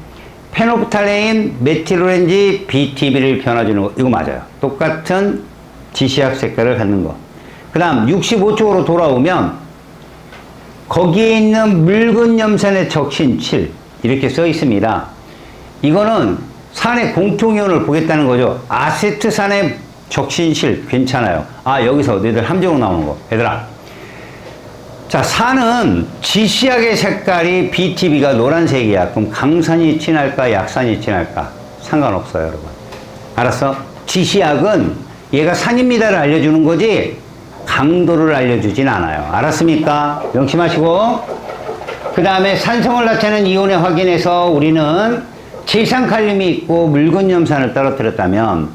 페노프탈레인, 메틸오렌지, BTB를 변화주는 거. 이거 맞아요. 똑같은 지시학 색깔을 갖는 거. 그 다음 65쪽으로 돌아오면 거기에 있는 묽은 염산의 적신 7 이렇게 써 있습니다. 이거는 산의 공통이온을 보겠다는 거죠. 아세트산의 적신실 괜찮아요. 아, 여기서 너희들 함정으로 나오는 거. 얘들아. 자, 산은 지시약의 색깔이 BTB가 노란색이야. 그럼 강산이 친할까, 약산이 친할까? 상관없어요, 여러분. 알았어? 지시약은 얘가 산입니다를 알려주는 거지 강도를 알려주진 않아요. 알았습니까? 명심하시고. 그 다음에 산성을 나타내는 이온의 확인에서 우리는 질산칼륨이 있고 묽은 염산을 떨어뜨렸다면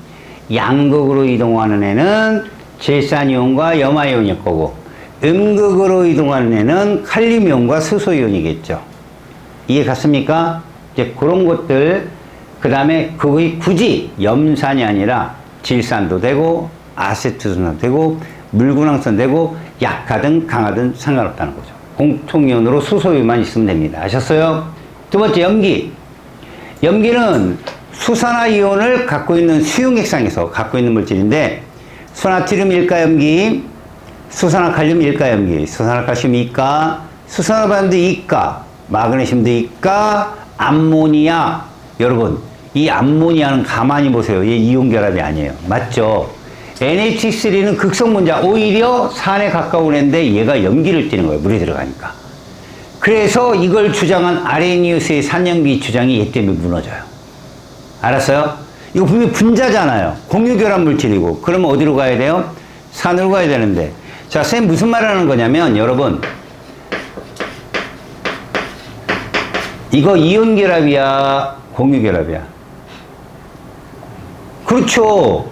양극으로 이동하는 애는 질산이온과 염화이온일 거고 음극으로 이동하는 애는 칼륨이온과 수소이온이겠죠. 이해 갔습니까? 이제 그런 것들, 그 다음에 그것이 굳이 염산이 아니라 질산도 되고 아세트산도 되고 묽은황산 되고 약하든 강하든 상관없다는 거죠. 공통이온으로 수소이온만 있으면 됩니다. 아셨어요? 두 번째, 염기. 염기는 수산화이온을 갖고 있는 수용액상에서 갖고 있는 물질인데 수나트륨 일가염기, 수산화칼륨 일가염기, 수산화칼슘 이가, 수산화반도 이가, 마그네슘도 이가, 암모니아. 여러분, 이 암모니아는 가만히 보세요. 얘 이온결합이 아니에요. 맞죠? NH3는 극성분자, 오히려 산에 가까운 애인데 얘가 염기를 띠는 거예요. 물에 들어가니까. 그래서 이걸 주장한 아레니우스의 산염기 주장이 얘 때문에 무너져요. 알았어요? 이거 분명히 분자잖아요. 공유결합 물질이고. 그러면 어디로 가야 돼요? 산으로 가야 되는데. 자, 쌤 무슨 말 하는 거냐면, 여러분. 이거 이온결합이야? 공유결합이야? 그렇죠.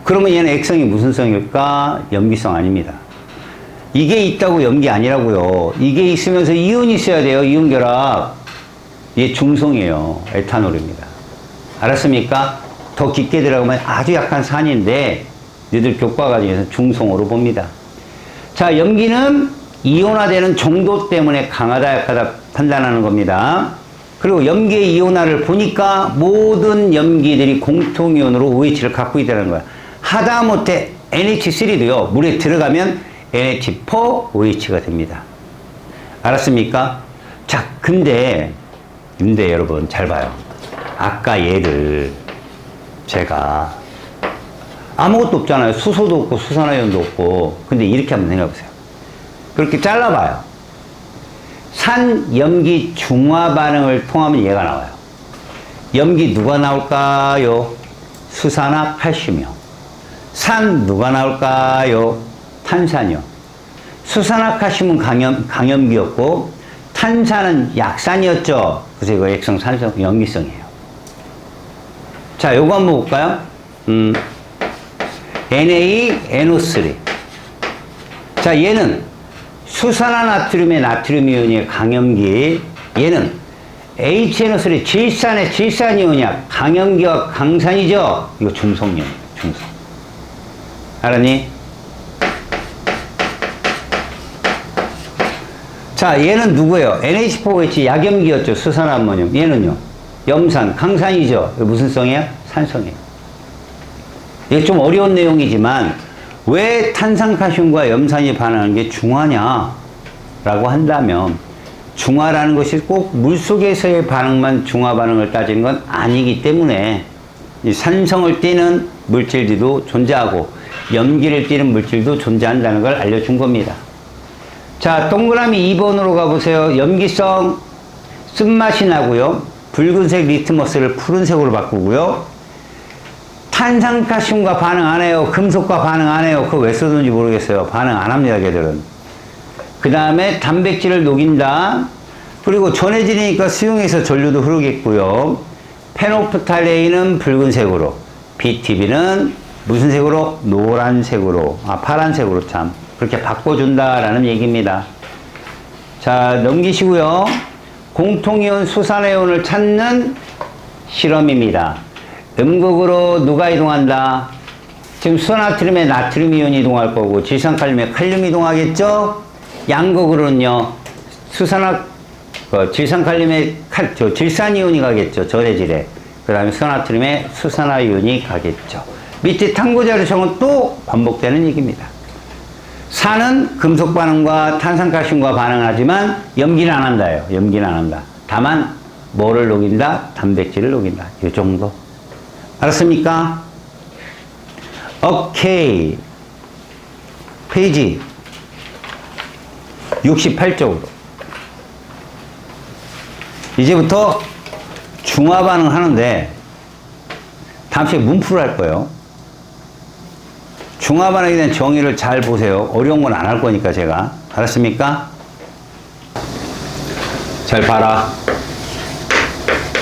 그러면 얘는 액성이 무슨 성일까? 염기성 아닙니다. 이게 있다고 염기 아니라고요. 이게 있으면서 이온이 있어야 돼요. 이온결합. 얘 중성이에요. 에탄올입니다. 알았습니까? 더 깊게 들어가면 아주 약한 산인데 너희들 교과 과정에서 중성으로 봅니다. 자, 염기는 이온화되는 정도 때문에 강하다 약하다 판단하는 겁니다. 그리고 염기의 이온화를 보니까 모든 염기들이 공통이온으로 OH를 갖고 있다는 거야. 하다못해 NH3도요. 물에 들어가면 NH4OH가 됩니다. 알았습니까? 자, 근데 여러분 잘 봐요. 아까 얘를 제가 아무것도 없잖아요. 수소도 없고 수산화이온도 없고. 근데 이렇게 한번 생각해보세요. 그렇게 잘라봐요. 산, 염기, 중화 반응을 통하면 얘가 나와요. 염기 누가 나올까요? 수산화 칼슘이요. 산 누가 나올까요? 탄산이요. 수산화 칼슘은 강염기였고 탄산은 약산이었죠. 그래서 이거 액성, 산성, 염기성이에요. 자, 요거 한번 볼까요? Na, NO3. 자, 얘는 수산화나트륨의 나트륨 이온이 강염기. 얘는 HNO3 질산의 질산이온이야. 강염기와 강산이죠. 이거 중성이온, 중성. 알았니? 자, 얘는 누구예요? NH4OH 약염기였죠. 수산화암모늄. 얘는요? 염산, 강산이죠. 이거 무슨 성이야? 산성이에요. 이게 좀 어려운 내용이지만 왜 탄산칼슘과 염산이 반응하는 게 중화냐? 라고 한다면 중화라는 것이 꼭 물속에서의 반응만 중화 반응을 따지는 건 아니기 때문에 이 산성을 띠는 물질들도 존재하고 염기를 띠는 물질도 존재한다는 걸 알려준 겁니다. 자, 동그라미 2번으로 가보세요. 염기성 쓴맛이 나고요. 붉은색 리트머스를 푸른색으로 바꾸고요. 탄산칼슘과 반응 안 해요. 금속과 반응 안 해요. 그거 왜 쓰는지 모르겠어요. 반응 안 합니다, 걔들은. 그 다음에 단백질을 녹인다. 그리고 전해질이니까 수용해서 전류도 흐르겠고요. 페노프탈레인은 붉은색으로, BTB는 무슨 색으로? 노란색으로, 파란색으로 참. 그렇게 바꿔준다라는 얘기입니다. 자, 넘기시고요. 공통이온 수산화이온을 찾는 실험입니다. 음극으로 누가 이동한다? 지금 수산나트륨에 나트륨 이온이 이동할 거고 질산칼륨에 칼륨이 이동하겠죠? 양극으로는요. 질산칼륨에 질산이온이 가겠죠. 전해질에. 그 다음에 수산나트륨에 수산화이온이 가겠죠. 밑에 탐구자료처럼 또 반복되는 얘기입니다. 산은 금속 반응과 탄산칼슘과 반응하지만 염기는 안 한다요. 염기는 안 한다. 다만 뭐를 녹인다? 단백질을 녹인다. 이 정도. 알았습니까? 오케이. 페이지 68쪽으로. 이제부터 중화 반응 하는데 다음 시간에 문풀을 할 거예요. 중화 반응에 대한 정의를 잘 보세요. 어려운 건 안 할 거니까 제가. 알았습니까? 잘 봐라.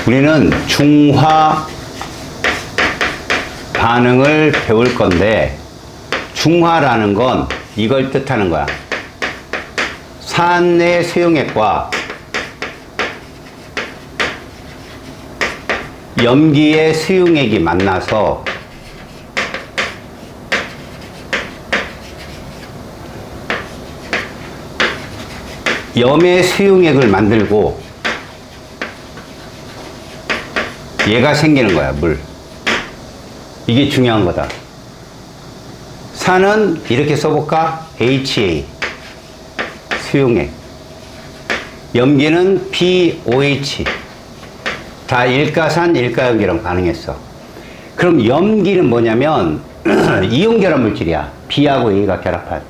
우리는 중화 반응을 배울 건데 중화라는 건 이걸 뜻하는 거야. 산의 수용액과 염기의 수용액이 만나서 염의 수용액을 만들고 얘가 생기는 거야, 물. 이게 중요한 거다. 산은 이렇게 써볼까? HA 수용액. 염기는 BOH. 다 일가산, 일가염기랑 반응했어. 그럼 염기는 뭐냐면 이온 결합 물질이야. B하고 A가 결합한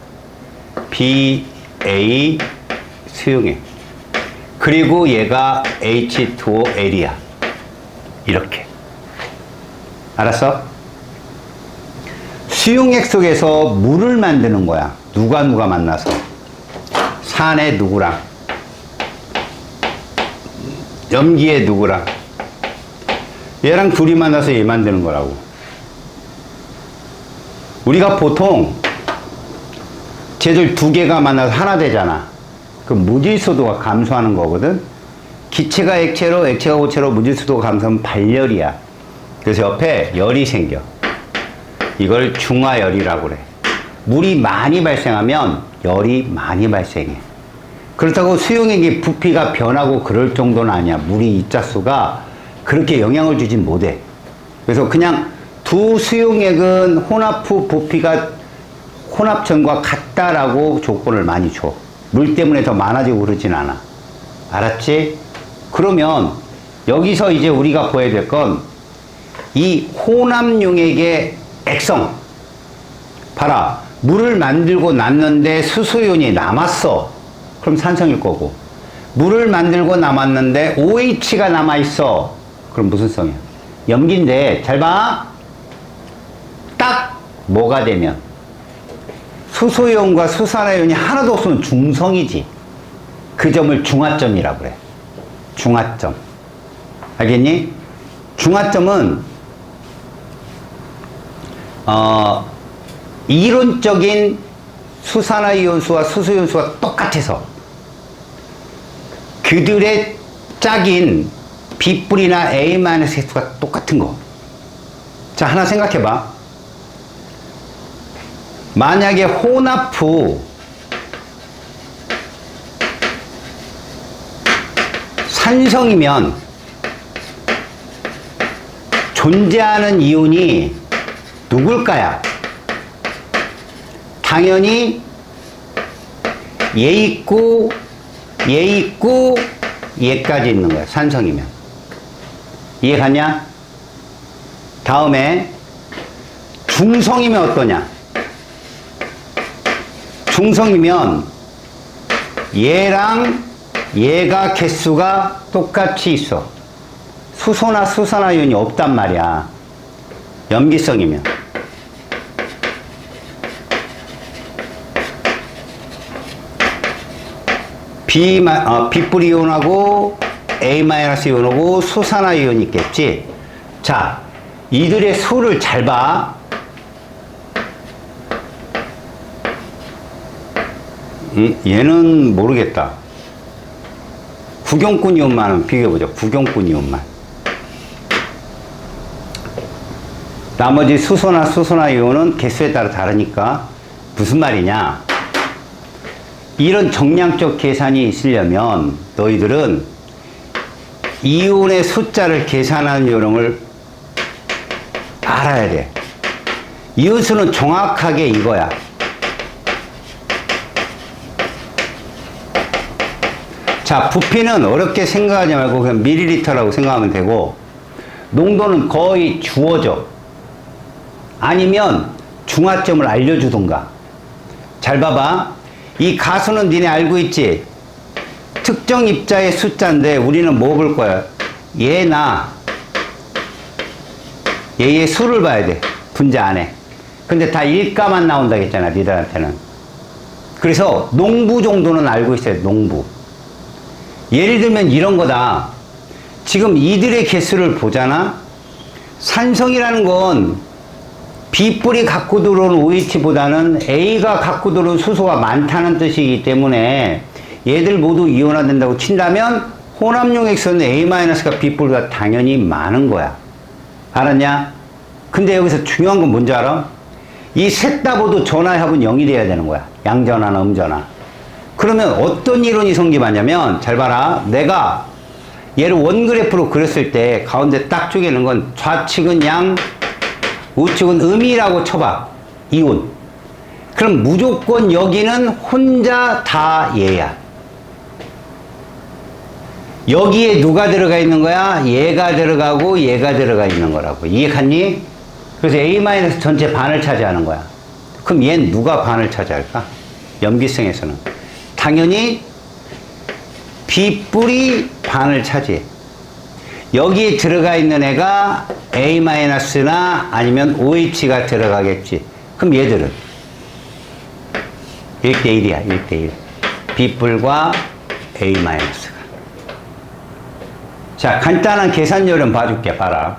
BA 수용액. 그리고 얘가 H2OL이야. 이렇게. 알았어? 수용액 속에서 물을 만드는 거야. 누가 만나서. 산의 누구랑 염기의 누구랑 얘랑 둘이 만나서 얘 만드는 거라고. 우리가 보통 쟤들 두 개가 만나서 하나 되잖아. 그 무질소도가 감소하는 거거든. 기체가 액체로, 액체가 고체로 무질소도가 감소하면 발열이야. 그래서 옆에 열이 생겨. 이걸 중화열이라고 그래. 물이 많이 발생하면 열이 많이 발생해. 그렇다고 수용액의 부피가 변하고 그럴 정도는 아니야. 물이 입자수가 그렇게 영향을 주진 못해. 그래서 그냥 두 수용액은 혼합 후 부피가 혼합 전과 같다라고 조건을 많이 줘. 물 때문에 더 많아지고 그러진 않아. 알았지? 그러면 여기서 이제 우리가 보여야 될 건 이 혼합용액의 액성. 봐라. 물을 만들고 났는데 수소이온이 남았어. 그럼 산성일 거고. 물을 만들고 남았는데 OH가 남아있어. 그럼 무슨 성이야? 염기인데 잘 봐. 딱 뭐가 되면 수소이온과 수산화이온이 하나도 없으면 중성이지. 그 점을 중화점이라고 그래. 중화점. 알겠니? 중화점은 이론적인 수산화이온수와 수소이온수가 똑같아서 그들의 짝인 B뿔이나 A-X가 똑같은 거. 자, 하나 생각해봐. 만약에 혼합 후 산성이면 존재하는 이온이 누굴까요? 당연히 얘 있고 얘 있고 얘까지 있는 거야. 산성이면. 이해 갔냐? 다음에 중성이면 어떠냐? 중성이면 얘랑 얘가 개수가 똑같이 있어. 수소나 수산화이온이 없단 말이야. 염기성이면. B뿔 이온하고 A-이온하고 수산화이온이 있겠지. 자, 이들의 수를 잘 봐. 얘는 모르겠다. 구경꾼 이온만 비교해보자. 구경꾼 이온만. 나머지 수소나 수산화이온은 개수에 따라 다르니까 무슨 말이냐? 이런 정량적 계산이 있으려면 너희들은 이온의 숫자를 계산하는 요령을 알아야 돼. 이온수는 정확하게 이거야. 자, 부피는 어렵게 생각하지 말고 그냥 밀리리터라고 생각하면 되고, 농도는 거의 주어져. 아니면 중화점을 알려주던가. 잘 봐봐. 이 가수는 니네 알고 있지? 특정 입자의 숫자인데 우리는 뭐 볼 거야? 얘나 얘의 수를 봐야 돼. 분자 안에. 근데 다 일가만 나온다 했잖아, 니들한테는. 그래서 농부 정도는 알고 있어야 돼. 농부. 예를 들면 이런 거다. 지금 이들의 개수를 보잖아. 산성이라는 건 B뿔이 갖고 들어온 OH보다는 A가 갖고 들어온 수소가 많다는 뜻이기 때문에 얘들 모두 이온화된다고 친다면 혼합용 X는 A-가 B뿔보다 당연히 많은 거야. 알았냐? 근데 여기서 중요한 건 뭔지 알아? 이 셋 다 모두 전화합은 0이 돼야 되는 거야. 양전화나 음전화. 그러면 어떤 이론이 성립하냐면, 잘 봐라. 내가 얘를 원그래프로 그렸을 때 가운데 딱 쪼개는 건 좌측은 양, 우측은 음이라고 쳐봐. 이온. 그럼 무조건 여기는 혼자 다 얘야. 여기에 누가 들어가 있는 거야? 얘가 들어가고 얘가 들어가 있는 거라고. 이해 갔니? 그래서 A- 전체 반을 차지하는 거야. 그럼 얘는 누가 반을 차지할까? 염기성에서는. 당연히 B뿔이 반을 차지해. 여기에 들어가 있는 애가 A-나 아니면 OH가 들어가겠지. 그럼 얘들은 1대1이야. 1대1. B뿔과 A-가. 자, 간단한 계산 요령 봐줄게. 봐라.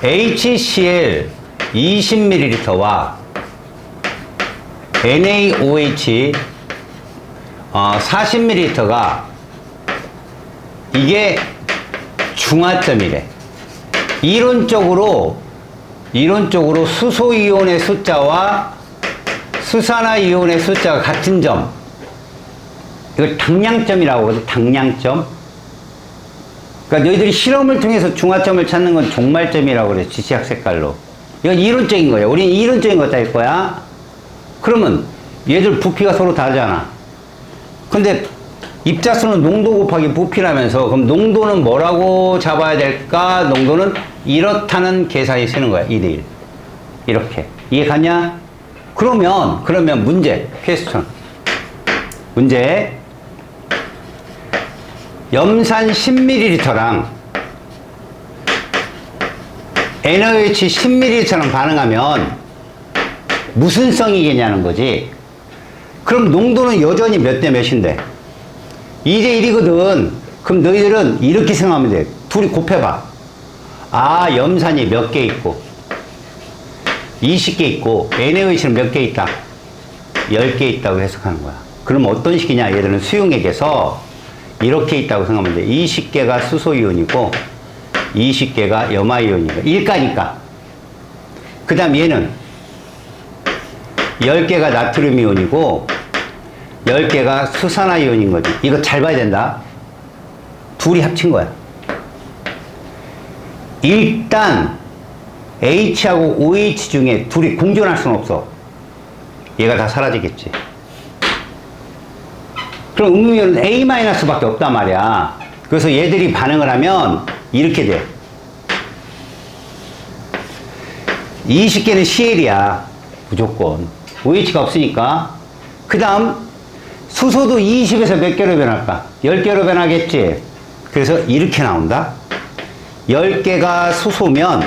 HCl 20ml와 NaOH 40ml가 이게 중화점이래. 이론적으로 수소이온의 숫자와 수산화이온의 숫자가 같은 점. 이걸 당량점이라고 하거든. 당량점. 그러니까 너희들이 실험을 통해서 중화점을 찾는 건 종말점이라고 그래. 지시학 색깔로. 이건 이론적인 거예요. 우리는 이론적인 거 따질 거야. 그러면 얘들 부피가 서로 다르잖아. 근데 입자수는 농도 곱하기 부피라면서, 그럼 농도는 뭐라고 잡아야 될까? 농도는 이렇다는 계산이 쓰는 거야. 2대1. 이렇게. 이해 갔냐? 그러면 문제. 퀘스천. 문제. 염산 10ml랑 NaOH 10ml처럼 반응하면 무슨 성이겠냐는 거지. 그럼 농도는 여전히 몇 대 몇인데? 2대 1이거든. 그럼 너희들은 이렇게 생각하면 돼. 둘이 곱해봐. 아, 염산이 몇 개 있고 20개 있고 NaOH는 몇 개 있다? 10개 있다고 해석하는 거야. 그럼 어떤 식이냐? 얘들은 수용액에서 이렇게 있다고 생각하면 돼. 20개가 수소이온이고 20개가 염화이온이고 일가니까. 그 다음 얘는 10개가 나트륨이온이고 10개가 수산화이온인 거지. 이거 잘 봐야 된다. 둘이 합친 거야. 일단 H하고 OH 중에 둘이 공존할 수는 없어. 얘가 다 사라지겠지. 그럼 음이온은 A-밖에 없단 말이야. 그래서 얘들이 반응을 하면 이렇게 돼. 20개는 CL이야. 무조건. OH가 없으니까. 그 다음 수소도 20에서 몇 개로 변할까? 10개로 변하겠지. 그래서 이렇게 나온다. 10개가 수소면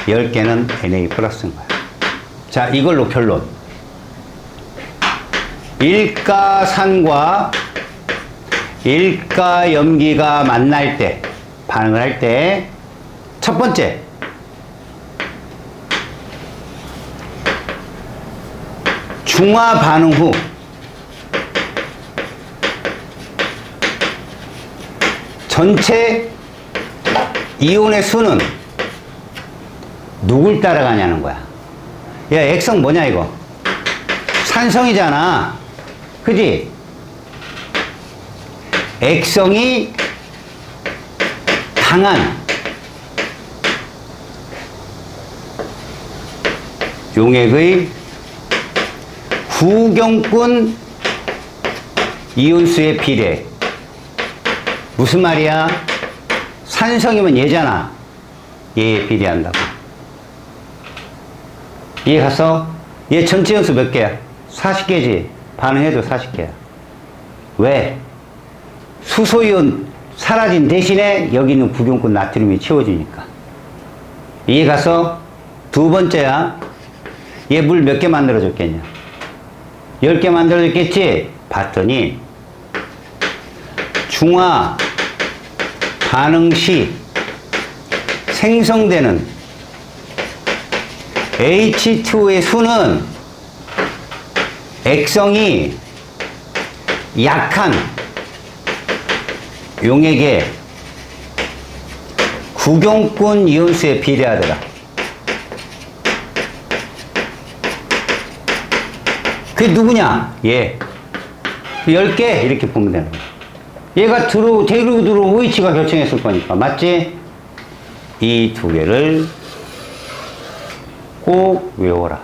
10개는 Na 플러스인 거야. 자, 이걸로 결론. 일가산과 일가염기가 만날 때, 반응을 할 때, 첫 번째, 중화 반응 후 전체 이온의 수는 누굴 따라가냐는 거야. 야, 액성 뭐냐 이거? 산성이잖아. 그지? 액성이 강한 용액의 구경꾼 이온수의 비례. 무슨 말이야? 산성이면 얘잖아. 얘에 비례한다고. 얘 갔어? 얘 전체 연수 몇 개야? 40개지. 반응해도 40개야. 왜? 수소이온 사라진 대신에 여기 있는 구경꾼 나트륨이 채워지니까. 얘 가서 두 번째야. 얘 물 몇 개 만들어줬겠냐? 10개 만들어줬겠지? 봤더니 중화 반응 시 생성되는 H2의 수는 액성이 약한 용액의 구경꾼 이온수에 비례하더라. 그게 누구냐? 얘. 10개 이렇게 보면 되는 거야. 얘가 대류들어 OH가 결정했을 거니까. 맞지? 이 두 개를 꼭 외워라.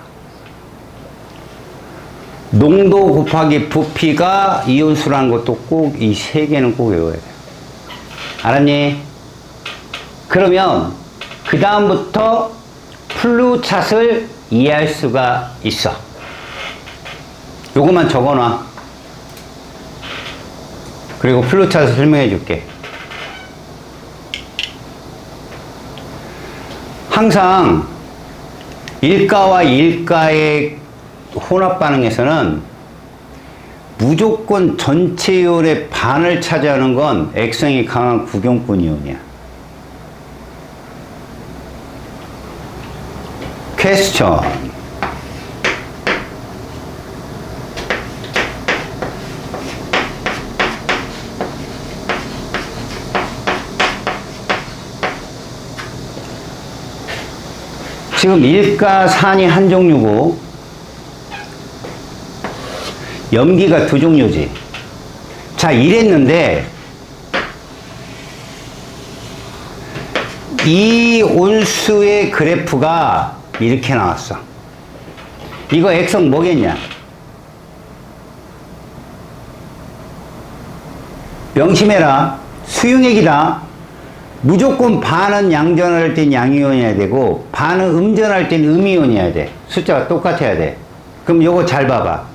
농도 곱하기 부피가 이온수라는 것도 꼭 이 세 개는 꼭 외워야 돼. 알았니? 그러면 그 다음부터 플루차트를 이해할 수가 있어. 요것만 적어놔. 그리고 플루차트 설명해 줄게. 항상 일가와 일가의 혼합 반응에서는 무조건 전체 이온의 반을 차지하는 건 액성이 강한 구경꾼 이온이야. 퀘스천. 지금 일가산이 한 종류고 염기가 두 종류지. 자, 이랬는데 이 온수의 그래프가 이렇게 나왔어. 이거 액성 뭐겠냐? 명심해라. 수용액이다. 무조건 반은 양전할 땐 양이온이어야 되고 반은 음전할 땐 음이온이어야 돼. 숫자가 똑같아야 돼. 그럼 요거 잘 봐봐.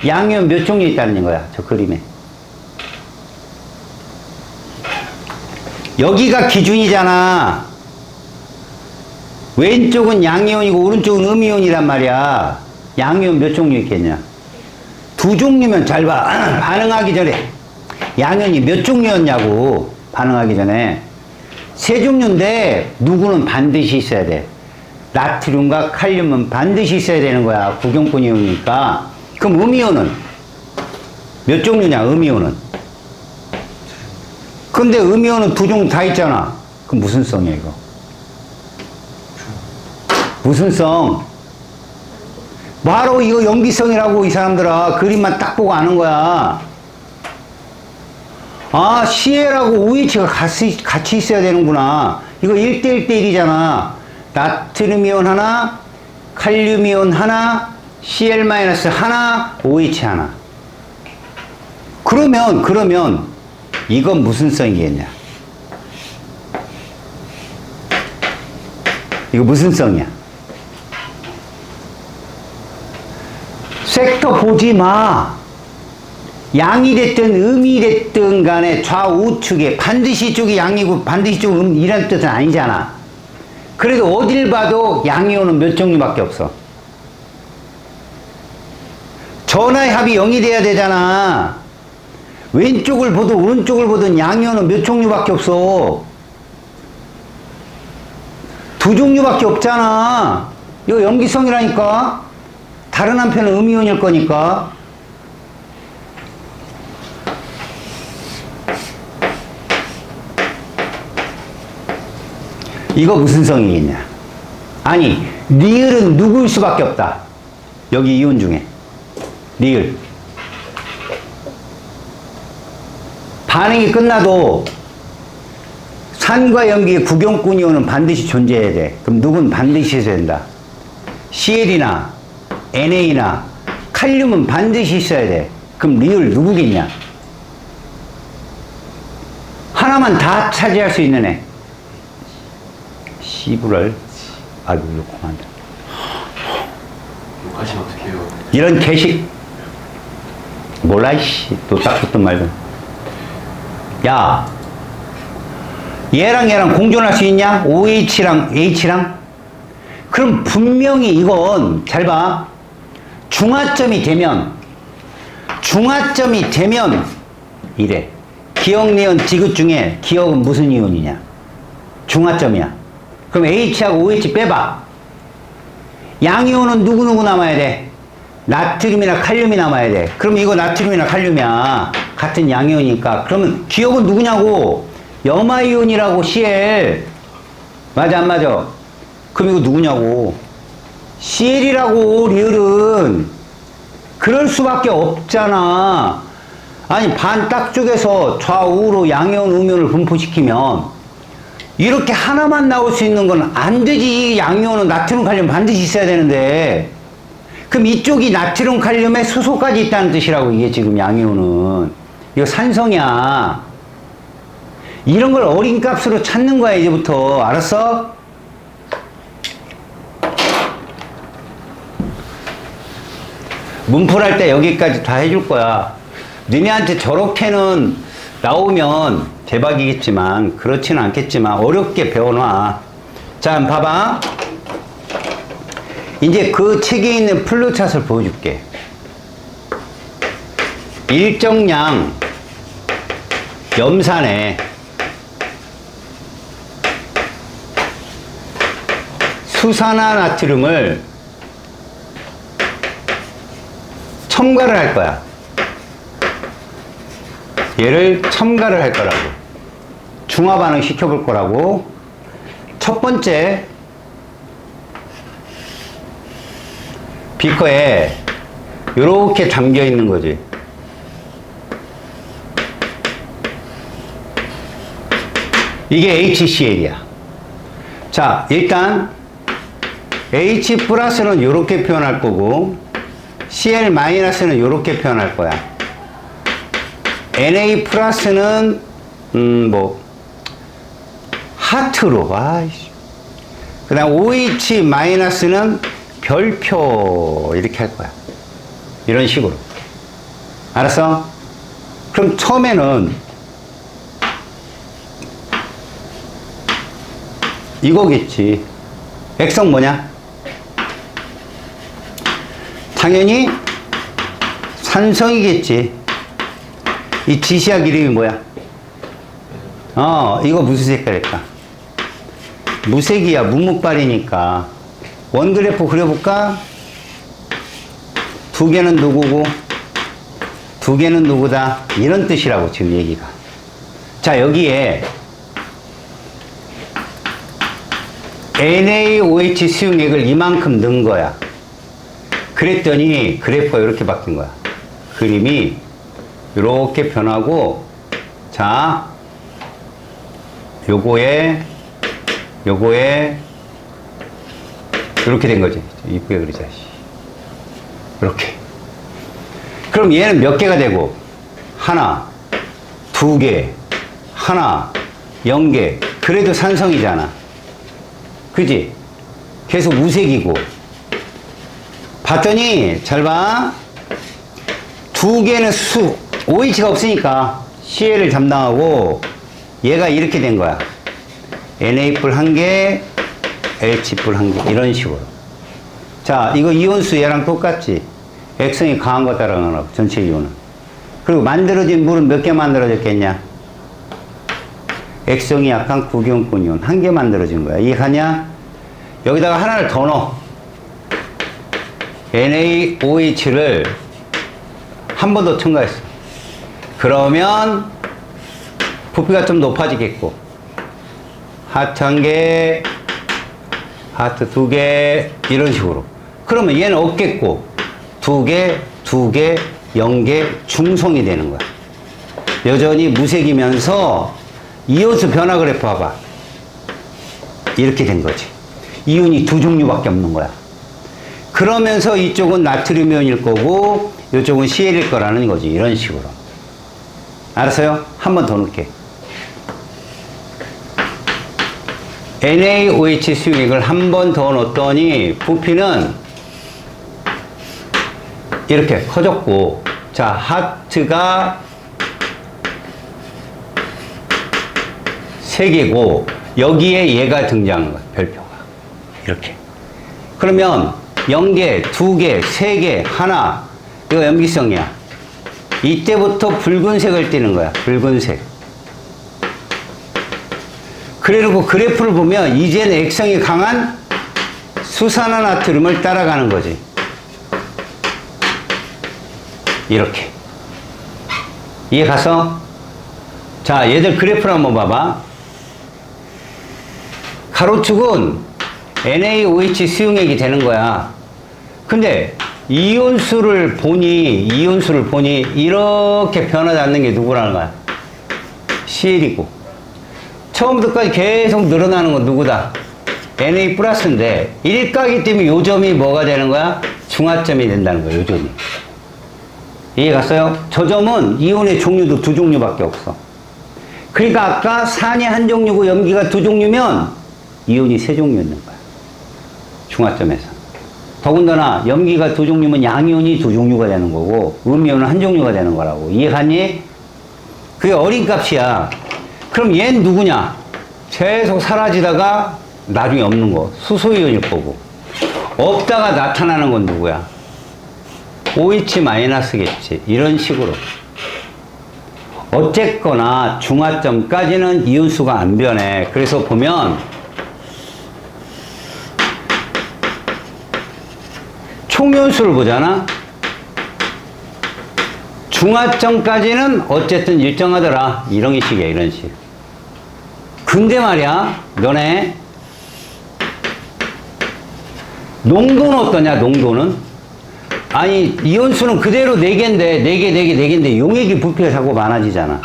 양이온 몇 종류 있다는 거야, 저 그림에. 여기가 기준이잖아. 왼쪽은 양이온이고 오른쪽은 음이온이란 말이야. 양이온 몇 종류 있겠냐? 두 종류면 잘 봐. 반응하기 전에 양이온이 몇 종류였냐고. 반응하기 전에 세 종류인데 누구는 반드시 있어야 돼. 나트륨과 칼륨은 반드시 있어야 되는 거야. 구경꾼 이온이니까. 그럼 음이온은 몇 종류냐? 음이온은. 근데 음이온은 두 종류 다 있잖아. 그럼 무슨 성이야 이거? 무슨 성? 바로 이거 염기성이라고 이 사람들아. 그림만 딱 보고 아는 거야. 아, CL하고 OH가 같이 있어야 되는구나. 이거 1대1대1이잖아. 나트륨이온 하나, 칼륨이온 하나, Cl- 하나, OH 하나. 그러면 이건 무슨 성이겠냐? 이거 무슨 성이야? 섹터 보지 마. 양이 됐든 음이 됐든 간에 좌우측에 반드시 이쪽이 양이고 반드시 이쪽이 이란 뜻은 아니잖아. 그래도 어딜 봐도 양이온은 몇 종류밖에 없어. 전하의 합이 0이 돼야 되잖아. 왼쪽을 보든 오른쪽을 보든 양이온은 몇 종류밖에 없어. 두 종류밖에 없잖아. 이거 염기성이라니까. 다른 한편은 음이온일 거니까. 이거 무슨 성이겠냐? 아니, 리을은 누구일 수밖에 없다. 여기 이온 중에. 리을. 반응이 끝나도 산과 염기의 구경꾼 이온은 반드시 존재해야 돼. 그럼 누군 반드시 있어야 된다. CL이나 NA나 칼륨은 반드시 있어야 돼. 그럼 리을 누구겠냐? 하나만 다 차지할 수 있는 애. 씨부럴. 아이고, 그만다. 욕하시면 어떡해요? 이런 개식. 몰라, 이씨. 또 딱 붙든 말든. 야, 얘랑 공존할 수 있냐? OH랑 H랑? 그럼 분명히 이건, 잘 봐. 중화점이 되면, 이래. 기억, 니온, 디귿 중에 기억은 무슨 이온이냐? 중화점이야. 그럼 H하고 OH 빼봐. 양이온은 누구누구 남아야 돼? 나트륨이나 칼륨이 남아야 돼. 그럼 이거 나트륨이나 칼륨이야. 같은 양이온이니까. 그러면 기억은 누구냐고? 염화이온이라고, CL. 맞아, 안 맞아? 그럼 이거 누구냐고? CL이라고, 리을은. 그럴 수밖에 없잖아. 아니, 반 딱 쪼개서 좌우로 양이온, 음이온을 분포시키면 이렇게 하나만 나올 수 있는 건 안 되지. 양이온은 나트륨, 칼륨 반드시 있어야 되는데. 그럼 이쪽이 나트륨, 칼륨에 수소까지 있다는 뜻이라고, 이게 지금 양이온은. 이거 산성이야. 이런 걸 어린 값으로 찾는 거야, 이제부터. 알았어? 문풀할 때 여기까지 다 해줄 거야. 니네한테 저렇게는 나오면 대박이겠지만, 그렇지는 않겠지만, 어렵게 배워놔. 자, 한번 봐봐. 이제 그 책에 있는 플로차트를 보여줄게. 일정량 염산에 수산화 나트륨을 첨가를 할 거야. 얘를 첨가를 할 거라고. 중화 반응 시켜볼 거라고. 첫 번째, 비커에 이렇게 담겨 있는 거지. 이게 HCl이야. 자, 일단 H 플러스는 이렇게 표현할 거고, Cl 마이너스는 이렇게 표현할 거야. Na 플러스는 하트로. 아이씨. 그다음 OH 마이너스는 별표 이렇게 할 거야. 이런 식으로. 알았어? 그럼 처음에는 이거겠지. 액성 뭐냐? 당연히 산성이겠지. 이 지시약 이름이 뭐야? 이거 무슨 색깔일까? 무색이야. 무뭇발이니까 원그래프 그려볼까? 두 개는 누구고 두 개는 누구다 이런 뜻이라고 지금 얘기가. 자, 여기에 NaOH 수용액을 이만큼 넣은 거야. 그랬더니 그래프가 이렇게 바뀐 거야. 그림이 이렇게 변하고, 자, 요거에 이렇게 된 거지. 이쁘게 그리자. 이렇게. 그럼 얘는 몇 개가 되고? 하나, 두 개, 하나, 0개. 그래도 산성이잖아. 그지? 계속 무색이고. 봤더니, 잘 봐. 두 개는 OH가 없으니까 CL을 담당하고, 얘가 이렇게 된 거야. Na-뿔 1개, H-뿔 1개. 이런 식으로. 자, 이거 이온수 얘랑 똑같지? 액성이 강한 거 따라가라고, 전체 이온은. 그리고 만들어진 물은 몇 개 만들어졌겠냐? 액성이 약한 구기온권 이온. 1개 만들어진 거야. 이해가냐? 여기다가 하나를 더 넣어. NaOH를 한 번 더 첨가했어. 그러면 부피가 좀 높아지겠고, 하트 1개, 하트 2개, 이런 식으로. 그러면 얘는 없겠고, 2개, 2개, 0개, 중성이 되는 거야. 여전히 무색이면서 이온수 변화 그래프 봐봐. 이렇게 된 거지. 이온이 두 종류밖에 없는 거야. 그러면서 이쪽은 나트륨 이온일 거고, 이쪽은 CL일 거라는 거지. 이런 식으로. 알았어요? 한 번 더 넣을게. NaOH 수용액을 한 번 더 넣었더니 부피는 이렇게 커졌고, 자, 하트가 3개고 여기에 얘가 등장한 거야. 별표가 이렇게. 그러면 0개, 2개, 3개, 하나, 이거 염기성이야. 이때부터 붉은색을 띠는 거야. 붉은색. 그래놓고 그래프를 보면 이제는 액성이 강한 수산화나트륨을 따라가는 거지. 이렇게. 이해 갔어? 자, 얘들 그래프를 한번 봐봐. 가로축은 NaOH 수용액이 되는 거야. 근데 이온수를 보니 이렇게 변하지 않는 게 누구라는 거야? CL이고. 처음부터까지 계속 늘어나는 건 누구다? Na 플러스인데, 일가기 때문에 요 점이 뭐가 되는 거야? 중화점이 된다는 거야, 요 점이. 이해 갔어요? 저 점은 이온의 종류도 두 종류밖에 없어. 그러니까 아까 산이 한 종류고 염기가 두 종류면 이온이 세 종류였는 거야. 중화점에서. 더군다나 염기가 두 종류면 양이온이 두 종류가 되는 거고 음이온은 한 종류가 되는 거라고. 이해갔니? 그게 어린 값이야. 그럼 얘는 누구냐? 계속 사라지다가 나중에 없는 거. 수소이온일 거고. 없다가 나타나는 건 누구야? OH-겠지. 이런 식으로. 어쨌거나 중화점까지는 이온수가 안 변해. 그래서 보면 총이온수를 보잖아. 중화점까지는 어쨌든 일정하더라. 이런 식이야, 이런 식. 근데 말이야, 너네 농도는 어떠냐, 농도는? 아니, 이온수는 그대로 4개인데, 4개인데, 용액이 부피가 자꾸 많아지잖아.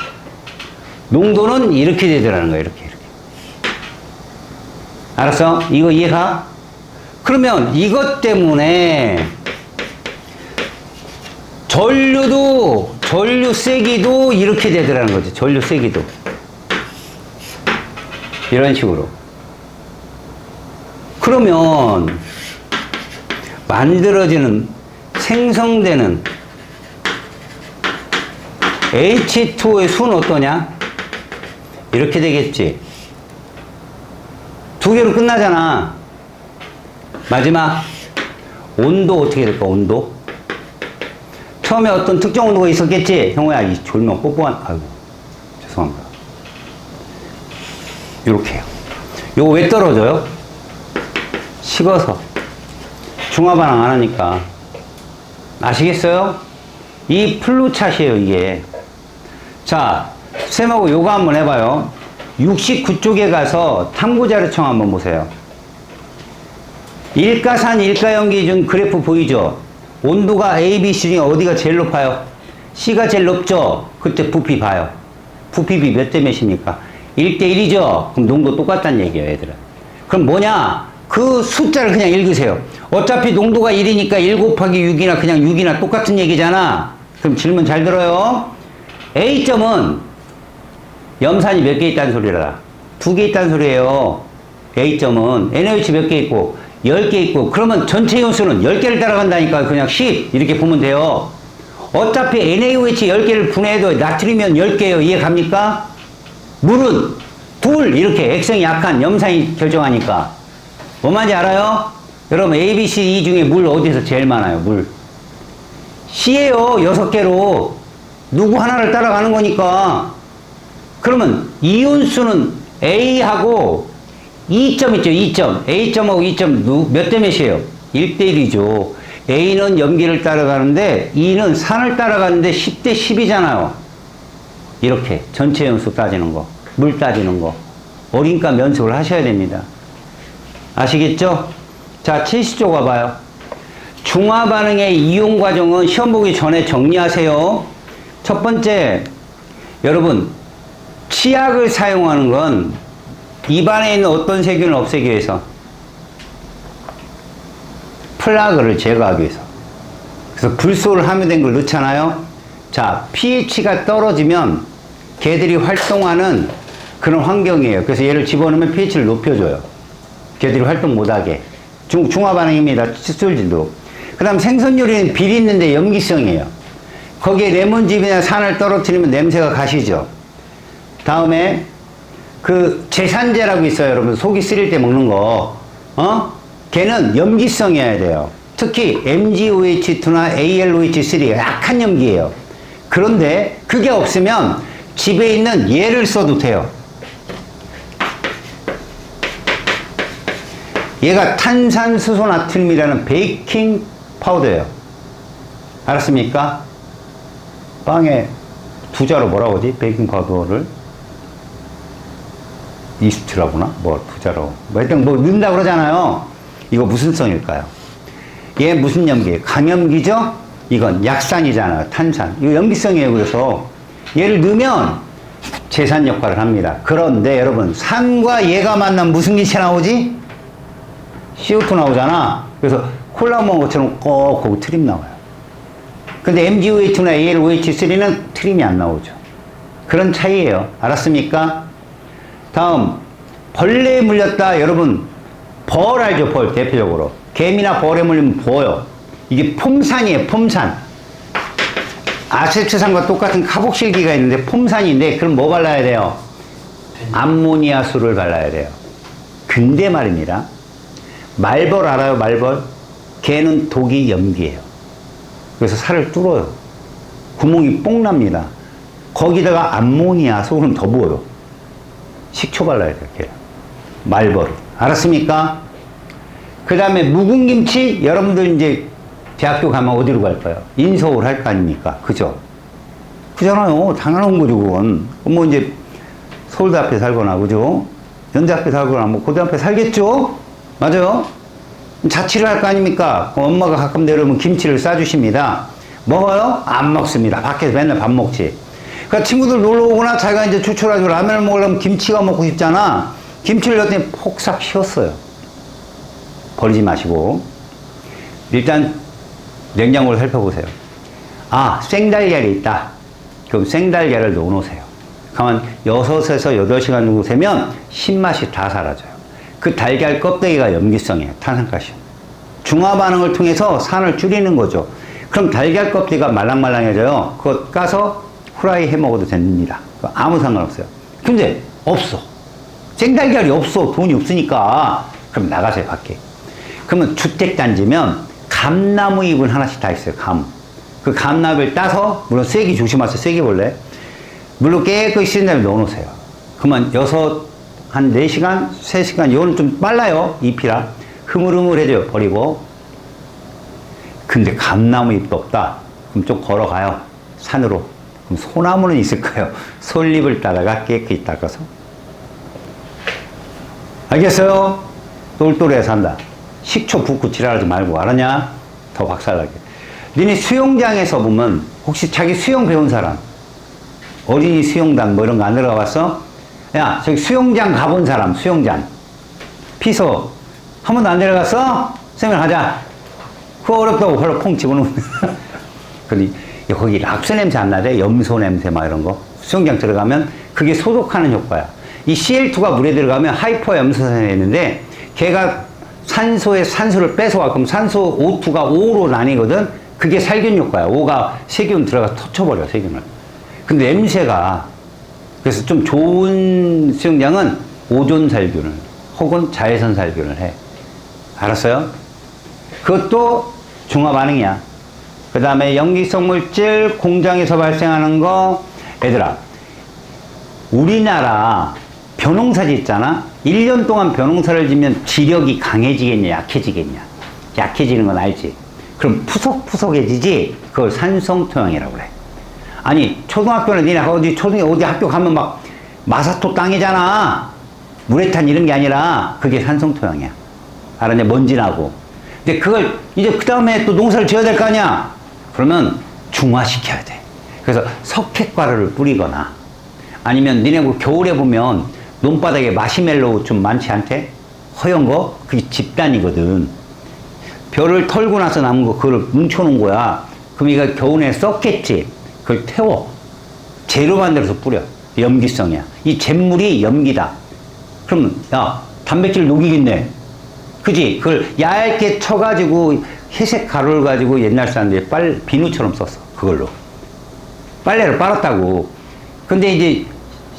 농도는 이렇게 되더라는 거야, 이렇게. 알았어? 이거 이해가? 그러면 이것 때문에 전류 세기도 이렇게 되더라는 거지. 전류 세기도. 이런 식으로. 그러면 만들어지는, 생성되는 H2O의 수는 어떠냐? 이렇게 되겠지. 두 개로 끝나잖아. 마지막 온도 어떻게 될까? 온도 처음에 어떤 특정 온도가 있었겠지. 형호야, 이 졸면 뽀뽀한, 아이고 죄송합니다. 요렇게 해요. 요거 왜 떨어져요? 식어서. 중화 반응 안 하니까. 아시겠어요? 이 플루차트예요, 이게. 자, 쌤하고 요거 한번 해봐요. 69쪽에 가서 탐구자료청 한번 보세요. 일가산, 일가연기 중 그래프 보이죠? 온도가 A, B, C 중에 어디가 제일 높아요? C가 제일 높죠? 그때 부피 봐요. 부피 B 몇 대 몇입니까? 1대 1이죠? 그럼 농도 똑같다는 얘기예요, 얘들은. 그럼 뭐냐? 그 숫자를 그냥 읽으세요. 어차피 농도가 1이니까 1 곱하기 6이나 그냥 6이나 똑같은 얘기잖아. 그럼 질문 잘 들어요. A점은 염산이 몇 개 있다는 소리라. 2개 있다는 소리예요. A점은 NaOH 몇 개 있고 10개 있고 그러면 전체 이온수는 10개를 따라간다니까 그냥 10 이렇게 보면 돼요. 어차피 NaOH 10개를 분해해도 나트륨이면 10개예요. 이해 갑니까? 물은 둘 이렇게 액성이 약한 염산이 결정하니까 뭐 말인지 알아요? 여러분 A, B, C, E 중에 물 어디서 제일 많아요? 물 C예요. 6개로 누구 하나를 따라가는 거니까. 그러면 이온수는 A하고 2점 있죠. 2점 A점하고 2점 몇 대 몇이에요? 1대 1이죠. A는 염기를 따라가는데 E는 산을 따라가는데 10대 10이잖아요. 이렇게 전체 연수 따지는 거, 물 따지는 거, 어린값 연습을 하셔야 됩니다. 아시겠죠? 자, 70조 가봐요. 중화 반응의 이용 과정은 시험 보기 전에 정리하세요. 첫 번째, 여러분 치약을 사용하는 건 입안에 있는 어떤 세균을 없애기 위해서? 플라그를 제거하기 위해서. 그래서 불소를 함유된 걸 넣잖아요. 자, pH가 떨어지면 걔들이 활동하는 그런 환경이에요. 그래서 얘를 집어넣으면 pH를 높여줘요. 걔들이 활동 못하게. 중화 반응입니다. 칫솔질도. 그 다음 생선요리는 비리 있는데 염기성이에요. 거기에 레몬즙이나 산을 떨어뜨리면 냄새가 가시죠. 다음에 그 제산제라고 있어요. 여러분 속이 쓰릴 때 먹는 거. 걔는 염기성이어야 돼요. 특히 MgOH2나 AlOH3가 약한 염기예요. 그런데 그게 없으면 집에 있는 얘를 써도 돼요. 얘가 탄산수소 나트륨이라는 베이킹 파우더예요. 알았습니까? 빵에 두자로 뭐라고 하지? 베이킹 파우더를 이스트라구나? 뭐 두자로 뭐 하여튼 뭐 넣는다 그러잖아요. 이거 무슨 성일까요? 얘 무슨 염기예요? 강염기죠? 이건 약산이잖아요. 탄산. 이거 염기성이에요. 그래서 얘를 넣으면 제산 역할을 합니다. 그런데 여러분 산과 얘가 만나면 무슨 기체 나오지? CO2 나오잖아. 그래서 콜라 먹은 것처럼 꼭 거기 트림 나와요. 근데 MgOH2나 AlOH3는 트림이 안 나오죠. 그런 차이예요. 알았습니까? 다음 벌레에 물렸다. 여러분 벌 알죠? 벌 대표적으로 개미나 벌에 물리면 부어요. 이게 폼산이에요. 폼산. 아세트산과 똑같은 카복실기가 있는데 폼산인데 그럼 뭐 발라야 돼요? 암모니아수를 발라야 돼요. 근데 말입니다. 말벌 알아요? 말벌? 걔는 독이 염기예요. 그래서 살을 뚫어요. 구멍이 뽕 납니다. 거기다가 암모니아수 그럼 더 부어요. 식초 발라야 돼요. 걔. 말벌. 알았습니까? 그 다음에 묵은 김치 여러분들 이제 대학교 가면 어디로 갈 거예요? 인서울 할 거 아닙니까? 그죠? 그잖아요. 당연한 거죠, 그건. 뭐 이제 서울대 앞에 살거나, 그죠? 연대 앞에 살거나, 뭐 고대 앞에 살겠죠? 맞아요? 자취를 할 거 아닙니까? 엄마가 가끔 내려오면 김치를 싸주십니다. 먹어요? 안 먹습니다. 밖에서 맨날 밥 먹지. 그러니까 친구들 놀러 오거나 자기가 이제 추출하고 라면을 먹으려면 김치가 먹고 싶잖아. 김치를 넣었더니 폭삭 식었어요. 버리지 마시고. 일단 냉장고를 살펴보세요. 아, 생달걀이 있다. 그럼 생달걀을 넣어놓으세요. 가만 6에서 8시간 정도 되면 신맛이 다 사라져요. 그 달걀 껍데기가 염기성이에요. 탄산가시움. 중화 반응을 통해서 산을 줄이는 거죠. 그럼 달걀 껍데기가 말랑말랑해져요. 그거 까서 후라이 해 먹어도 됩니다. 아무 상관없어요. 근데 없어. 생달걀이 없어. 돈이 없으니까. 그럼 나가세요, 밖에. 그러면 주택단지면 감나무 잎은 하나씩 다 있어요. 감. 그 감나무를 따서, 물론 쐐기 조심하세요. 쐐기벌레. 물로 깨끗이 씻은 다음에 넣어놓으세요. 그러면 한 4시간, 3시간, 이거는 좀 빨라요. 잎이라. 흐물흐물해져요. 버리고. 근데 감나무 잎도 없다. 그럼 좀 걸어가요. 산으로. 그럼 소나무는 있을 거예요. 솔잎을 따다가 깨끗이 닦아서. 알겠어요? 똘똘해 산다. 식초 붓고 지랄하지 말고, 알았냐? 더 박살나게. 니네 수영장에서 보면 혹시 자기 수영 배운 사람, 어린이 수영단 뭐 이런 거 안 들어가 봤어? 야, 저기 수영장 가본 사람, 수영장. 피서 한 번도 안 내려갔어? 선생님 하자. 그거 어렵다고 별로 콩 집어넣으면. 근데 거기 락스 냄새 안 나대? 염소 냄새 막 이런 거. 수영장 들어가면 그게 소독하는 효과야. 이 CL2가 물에 들어가면 하이퍼 염소산이 있는데 걔가 산소에 산소를 뺏어와. 그럼 산소 O2가 O로 나뉘거든? 그게 살균 효과야. O가 세균 들어가서 터쳐버려, 세균을. 근데 냄새가, 그래서 좀 좋은 수영장은 오존 살균을 혹은 자외선 살균을 해. 알았어요? 그것도 중화 반응이야. 그 다음에 염기성 물질, 공장에서 발생하는 거, 얘들아, 우리나라 벼농사지 있잖아? 1년 동안 벼농사를 지면 지력이 강해지겠냐, 약해지겠냐? 약해지는 건 알지? 그럼 푸석푸석해지지? 그걸 산성토양이라고 그래. 아니, 초등학교는 니네 어디 학교 가면 막 마사토 땅이잖아. 우레탄 이런 게 아니라 그게 산성토양이야. 알았냐? 먼지 나고. 근데 그걸 이제 그 다음에 또 농사를 지어야 될 거 아니야? 그러면 중화시켜야 돼. 그래서 석회가루를 뿌리거나 아니면 니네 그 겨울에 보면 논바닥에 마시멜로우 좀 많지 않대? 허연 거? 그게 집단이거든. 벼를 털고 나서 남은 거 그걸 뭉쳐놓은 거야. 그럼 이거 겨울에 썩겠지? 그걸 태워. 재료 만들어서 뿌려. 염기성이야. 이 잿물이 염기다. 그럼 야, 단백질 녹이겠네. 그지? 그걸 얇게 쳐가지고 회색 가루를 가지고 옛날 사람들이 비누처럼 썼어. 그걸로. 빨래를 빨았다고. 근데 이제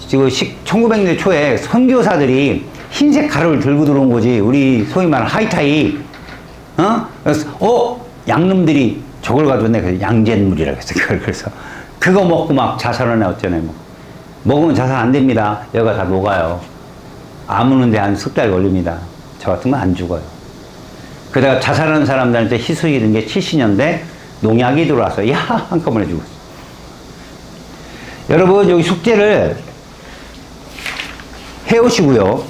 1900년대 초에 선교사들이 흰색 가루를 들고 들어온 거지. 우리 소위 말하는 하이타이. 그래서, 양놈들이 저걸 가져왔네. 그래서 양잿물이라고 했어. 그래서 그거 먹고 막 자살하네 어쩌네. 뭐. 먹으면 자살 안 됩니다. 여기가 다 녹아요. 아무는데 한 석 달 걸립니다. 저 같은 건 안 죽어요. 그러다가 자살하는 사람들한테 희소식이 된 게 70년대 농약이 들어와서 야 한꺼번에 죽었어. 여러분 여기 숙제를 해오시고요.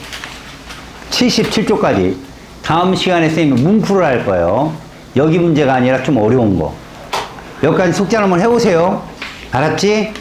77쪽까지 다음 시간에 선생님이 문풀을 할 거예요. 여기 문제가 아니라 좀 어려운 거. 여기까지 숙제 한번 해보세요. 알았지?